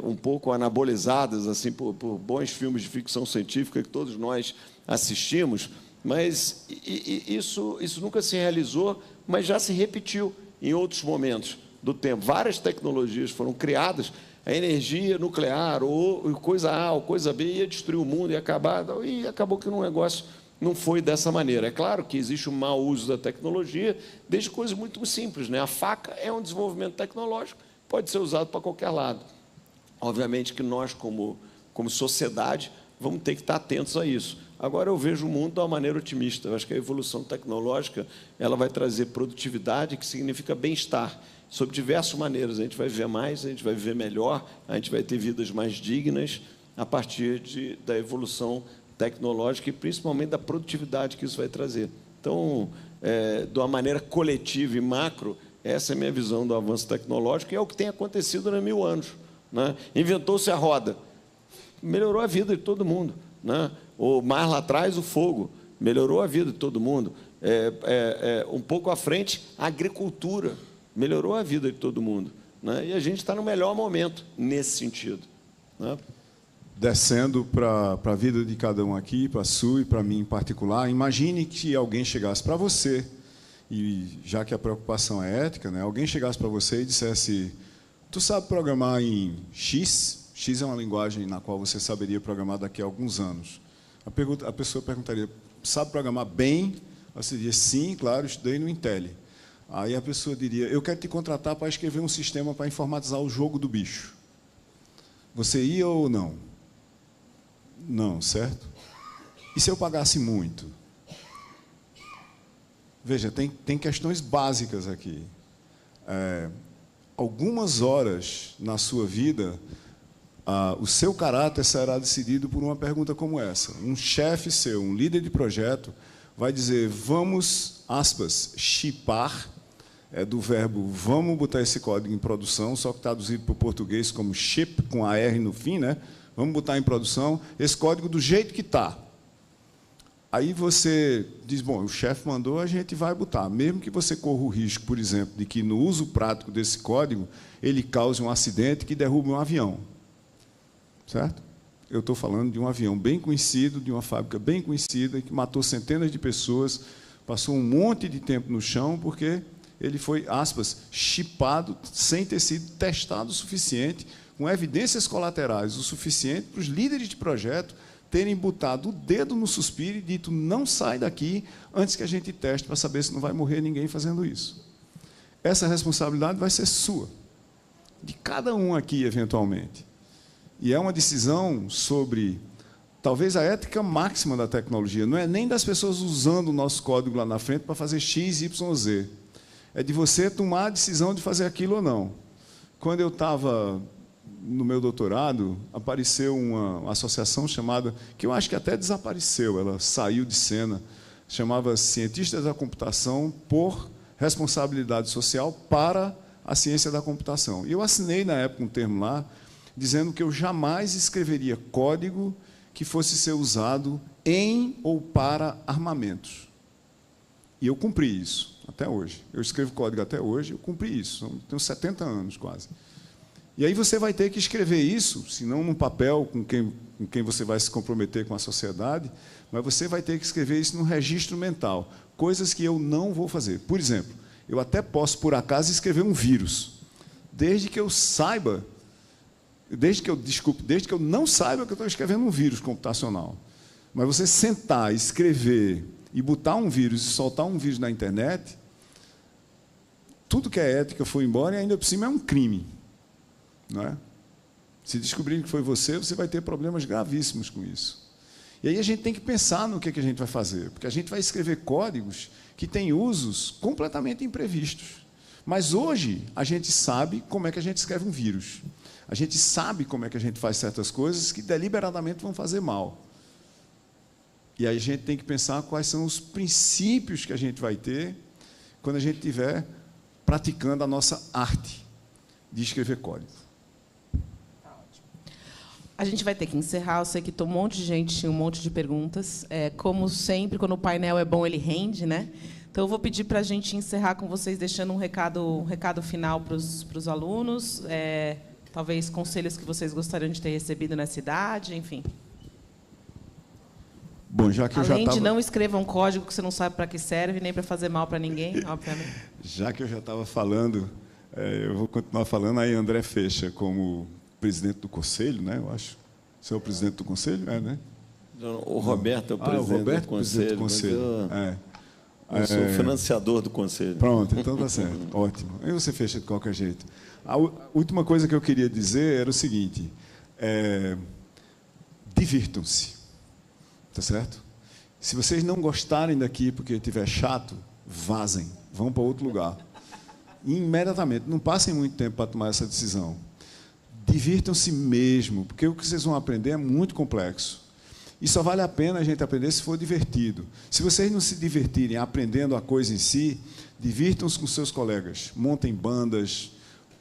um pouco anabolizadas assim, por bons filmes de ficção científica que todos nós assistimos, mas isso nunca se realizou, mas já se repetiu em outros momentos do tempo. Várias tecnologias foram criadas, a energia nuclear, ou coisa A ou coisa B, ia destruir o mundo, e acabou que o negócio não foi dessa maneira. É claro que existe um mau uso da tecnologia, desde coisas muito simples, né? A faca é um desenvolvimento tecnológico, pode ser usado para qualquer lado. Obviamente que nós, como sociedade, vamos ter que estar atentos a isso. Agora, eu vejo o mundo de uma maneira otimista. Eu acho que a evolução tecnológica ela vai trazer produtividade, que significa bem-estar, sob diversas maneiras. A gente vai viver mais, a gente vai viver melhor, a gente vai ter vidas mais dignas a partir da evolução tecnológica e, principalmente, da produtividade que isso vai trazer. Então, de uma maneira coletiva e macro, essa é a minha visão do avanço tecnológico, e é o que tem acontecido há 1000 anos. Né? Inventou-se a roda, melhorou a vida de todo mundo. Né? Ou mais lá atrás, o fogo, melhorou a vida de todo mundo. Um pouco à frente, a agricultura melhorou a vida de todo mundo, né? E a gente está no melhor momento nesse sentido, né? Descendo para a vida de cada um aqui, para a sua e para mim em particular, imagine que alguém chegasse para você, e já que a preocupação é ética, né, alguém chegasse para você e dissesse: tu sabe programar em X? X é uma linguagem na qual você saberia programar daqui a alguns anos. A pessoa perguntaria: sabe programar bem? Você diria: sim, claro, estudei no Intel. Aí a pessoa diria: eu quero te contratar para escrever um sistema para informatizar o jogo do bicho. Você ia ou não? Não, certo? E se eu pagasse muito? Veja, tem questões básicas aqui. Algumas horas na sua vida, o seu caráter será decidido por uma pergunta como essa. Um chefe seu, um líder de projeto, vai dizer: vamos, aspas, chipar, do verbo vamos botar esse código em produção, só que traduzido para o português como chip, com a R no fim, né? Vamos botar em produção esse código do jeito que está. Aí você diz: bom, o chefe mandou, a gente vai botar. Mesmo que você corra o risco, por exemplo, de que no uso prático desse código ele cause um acidente que derrube um avião. Certo? Eu estou falando de um avião bem conhecido, de uma fábrica bem conhecida, que matou centenas de pessoas, passou um monte de tempo no chão, porque ele foi, aspas, chipado sem ter sido testado o suficiente, com evidências colaterais o suficiente para os líderes de projeto terem botado o dedo no suspiro e dito: não sai daqui antes que a gente teste para saber se não vai morrer ninguém fazendo isso. Essa responsabilidade vai ser sua, de cada um aqui, eventualmente. E é uma decisão sobre, talvez, a ética máxima da tecnologia. Não é nem das pessoas usando o nosso código lá na frente para fazer X, Y, Z. É de você tomar a decisão de fazer aquilo ou não. Quando eu estava no meu doutorado, apareceu uma associação chamada, que eu acho que até desapareceu, ela saiu de cena, chamava Cientistas da Computação por Responsabilidade Social para a Ciência da Computação. E eu assinei, na época, um termo lá, dizendo que eu jamais escreveria código que fosse ser usado em ou para armamentos. E eu cumpri isso, até hoje. Eu escrevo código até hoje, eu cumpri isso. Tenho 70 anos, quase. E aí você vai ter que escrever isso, se não num papel com quem você vai se comprometer com a sociedade, mas você vai ter que escrever isso num registro mental, coisas que eu não vou fazer. Por exemplo, eu até posso, por acaso, escrever um vírus, desde que eu saiba, desde que eu não saiba que eu estou escrevendo um vírus computacional. Mas você sentar, escrever e botar um vírus e soltar um vírus na internet, tudo que é ética foi embora e ainda por cima é um crime. Não é? Se descobrirem que foi você, você vai ter problemas gravíssimos com isso. E aí a gente tem que pensar no que a gente vai fazer, porque a gente vai escrever códigos que têm usos completamente imprevistos. Mas hoje a gente sabe como é que a gente escreve um vírus. A gente sabe como é que a gente faz certas coisas que deliberadamente vão fazer mal. E aí a gente tem que pensar quais são os princípios que a gente vai ter quando a gente estiver praticando a nossa arte de escrever código. A gente vai ter que encerrar. Eu sei que um monte de gente tinha um monte de perguntas. Como sempre, quando o painel é bom, ele rende, né? Então, eu vou pedir para a gente encerrar com vocês, deixando um recado final para os alunos, talvez conselhos que vocês gostariam de ter recebido na cidade, enfim. Bom, já que Além de não escrevam um código que você não sabe para que serve, nem para fazer mal para ninguém, obviamente. Já que eu já estava falando, eu vou continuar falando. Aí, André Fecha, como presidente do conselho, né? Eu acho. Você é o presidente do conselho? né? O Roberto é o presidente do conselho. Eu sou o financiador do conselho. Pronto, então tá certo. Ótimo. Aí você fecha de qualquer jeito. A última coisa que eu queria dizer era o seguinte: divirtam-se. Tá certo? Se vocês não gostarem daqui porque estiver chato, vazem. Vão para outro lugar. Imediatamente. Não passem muito tempo para tomar essa decisão. Divirtam-se mesmo, porque o que vocês vão aprender é muito complexo. E só vale a pena a gente aprender se for divertido. Se vocês não se divertirem aprendendo a coisa em si, divirtam-se com seus colegas. Montem bandas,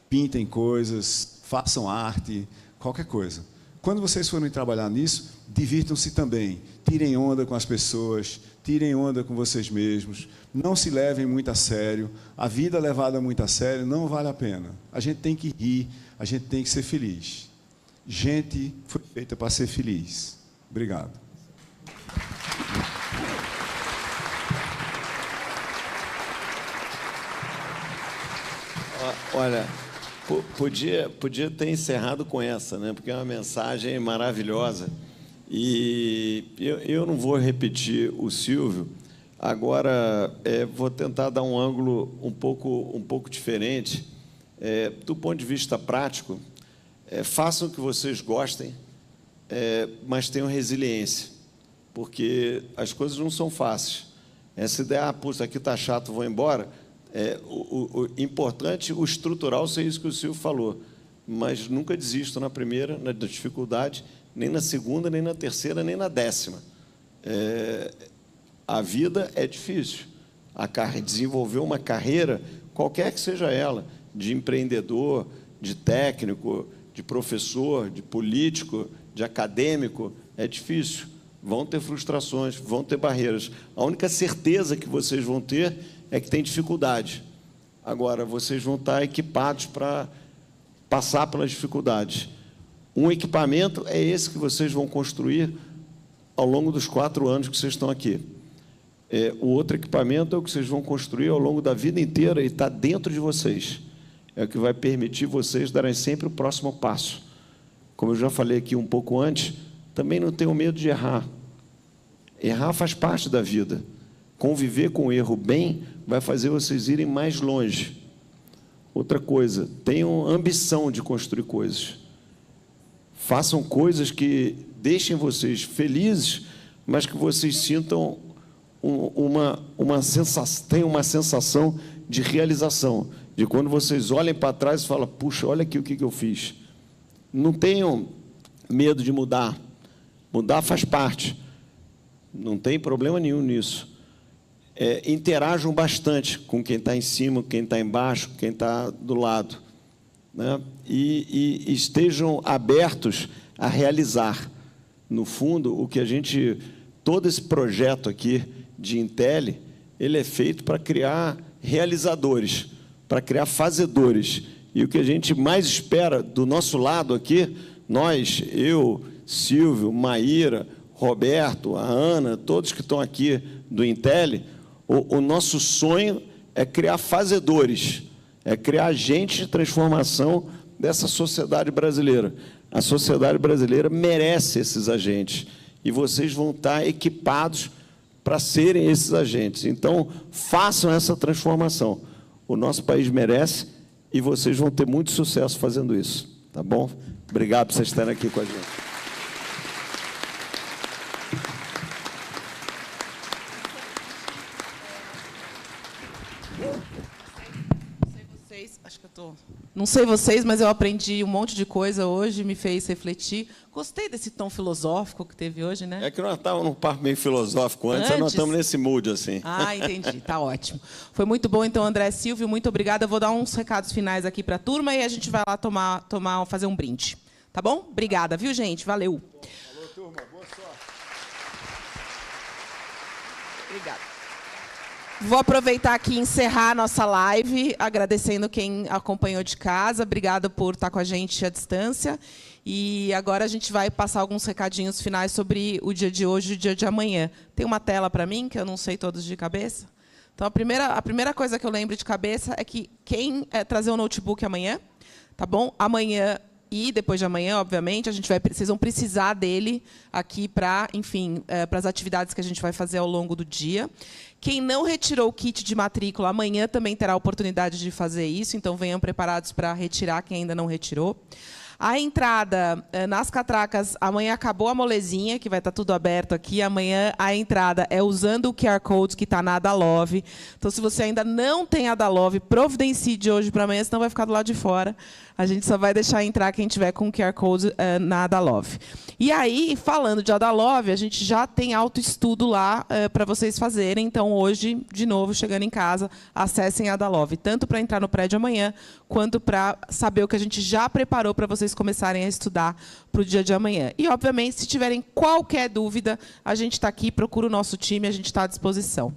pintem coisas, façam arte, qualquer coisa. quando vocês forem trabalhar nisso, divirtam-se também. Tirem onda com as pessoas, tirem onda com vocês mesmos, não se levem muito a sério. A vida levada muito a sério não vale a pena. A gente tem que rir, a gente tem que ser feliz. Gente foi feita para ser feliz. Obrigado. Olha, podia ter encerrado com essa, né? Porque é uma mensagem maravilhosa. E eu não vou repetir o Silvio. Agora, vou tentar dar um ângulo um pouco diferente. Do ponto de vista prático, façam o que vocês gostem, mas tenham resiliência, porque as coisas não são fáceis. Essa ideia, puxa, aqui está chato, vou embora, o importante, o estrutural, ser isso que o Silvio falou, mas nunca desisto na primeira, na dificuldade, nem na segunda, nem na terceira, nem na 10ª. A vida é difícil. Desenvolver uma carreira, qualquer que seja ela, de empreendedor, de técnico, de professor, de político, de acadêmico, é difícil. Vão ter frustrações, vão ter barreiras. A única certeza que vocês vão ter é que tem dificuldade. Agora, vocês vão estar equipados para passar pelas dificuldades. Um equipamento é esse que vocês vão construir ao longo dos 4 anos que vocês estão aqui. O outro equipamento é o que vocês vão construir ao longo da vida inteira e está dentro de vocês. É o que vai permitir vocês darem sempre o próximo passo. Como eu já falei aqui um pouco antes, também não tenham medo de errar. Errar faz parte da vida. Conviver com o erro bem vai fazer vocês irem mais longe. Outra coisa, tenham ambição de construir coisas. Façam coisas que deixem vocês felizes, mas que vocês sintam tenham uma sensação de realização, de quando vocês olhem para trás e falam, puxa, olha aqui o que eu fiz. Não tenham medo de mudar. Mudar faz parte. Não tem problema nenhum nisso. Interajam bastante com quem está em cima, quem está embaixo, quem está do lado, né? E estejam abertos a realizar. No fundo, todo esse projeto aqui de Intel, ele é feito para criar realizadores, para criar fazedores. E o que a gente mais espera do nosso lado aqui, nós, eu, Silvio, Maíra, Roberto, a Ana, todos que estão aqui do Intel, o nosso sonho é criar fazedores, é criar agentes de transformação dessa sociedade brasileira. A sociedade brasileira merece esses agentes e vocês vão estar equipados para serem esses agentes. Então, façam essa transformação. O nosso país merece e vocês vão ter muito sucesso fazendo isso. Tá bom? Obrigado por vocês estarem aqui com a gente. Não sei vocês, mas eu aprendi um monte de coisa hoje, me fez refletir. Gostei desse tom filosófico que teve hoje, né? É que nós estávamos num papo meio filosófico antes, nós estamos nesse mood, assim. Ah, entendi. Tá ótimo. Foi muito bom, então, André Silvio, muito obrigada. Eu vou dar uns recados finais aqui para a turma e a gente vai lá fazer um brinde. Tá bom? Obrigada, viu, gente? Valeu. Falou, turma. Boa sorte. Obrigada. Vou aproveitar aqui e encerrar a nossa live, agradecendo quem acompanhou de casa. Obrigada por estar com a gente à distância. E agora a gente vai passar alguns recadinhos finais sobre o dia de hoje e o dia de amanhã. Tem uma tela para mim, que eu não sei todos de cabeça. Então, a primeira coisa que eu lembro de cabeça é que quem trazer o notebook amanhã, tá bom? Amanhã e depois de amanhã, obviamente, vocês vão precisar dele aqui para, enfim, para as atividades que a gente vai fazer ao longo do dia. Quem não retirou o kit de matrícula, amanhã também terá a oportunidade de fazer isso, então venham preparados para retirar quem ainda não retirou. A entrada nas catracas, amanhã acabou a molezinha, que vai estar tudo aberto aqui. Amanhã a entrada é usando o QR Code que está na Adalove. Então, se você ainda não tem Adalove, providencie de hoje para amanhã, senão vai ficar do lado de fora. A gente só vai deixar entrar quem tiver com o QR Code na Adalove. E aí, falando de Adalove, a gente já tem autoestudo lá para vocês fazerem. Então, hoje, de novo, chegando em casa, acessem a Adalove, tanto para entrar no prédio amanhã, quanto para saber o que a gente já preparou para vocês vocês começarem a estudar para o dia de amanhã. E, obviamente, se tiverem qualquer dúvida, a gente está aqui, procura o nosso time, a gente está à disposição.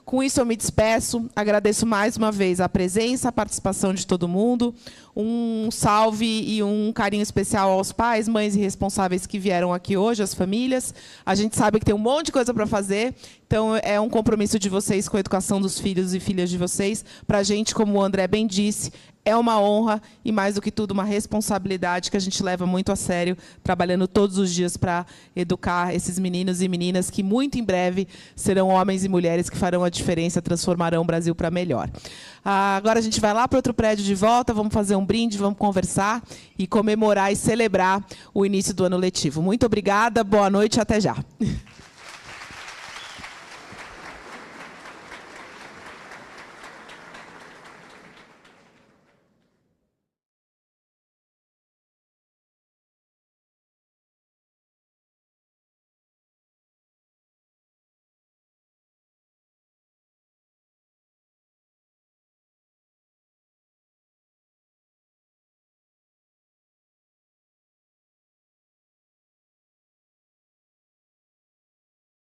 Com isso, eu me despeço. Agradeço mais uma vez a presença, a participação de todo mundo. Um salve e um carinho especial aos pais, mães e responsáveis que vieram aqui hoje, as famílias. A gente sabe que tem um monte de coisa para fazer, então é um compromisso de vocês com a educação dos filhos e filhas de vocês. Para a gente, como o André bem disse, é uma honra e, mais do que tudo, uma responsabilidade que a gente leva muito a sério, trabalhando todos os dias para educar esses meninos e meninas que, muito em breve, serão homens e mulheres que farão a diferença, transformarão o Brasil para melhor. Agora a gente vai lá para outro prédio de volta, vamos fazer um brinde, vamos conversar e comemorar e celebrar o início do ano letivo. Muito obrigada, boa noite e até já.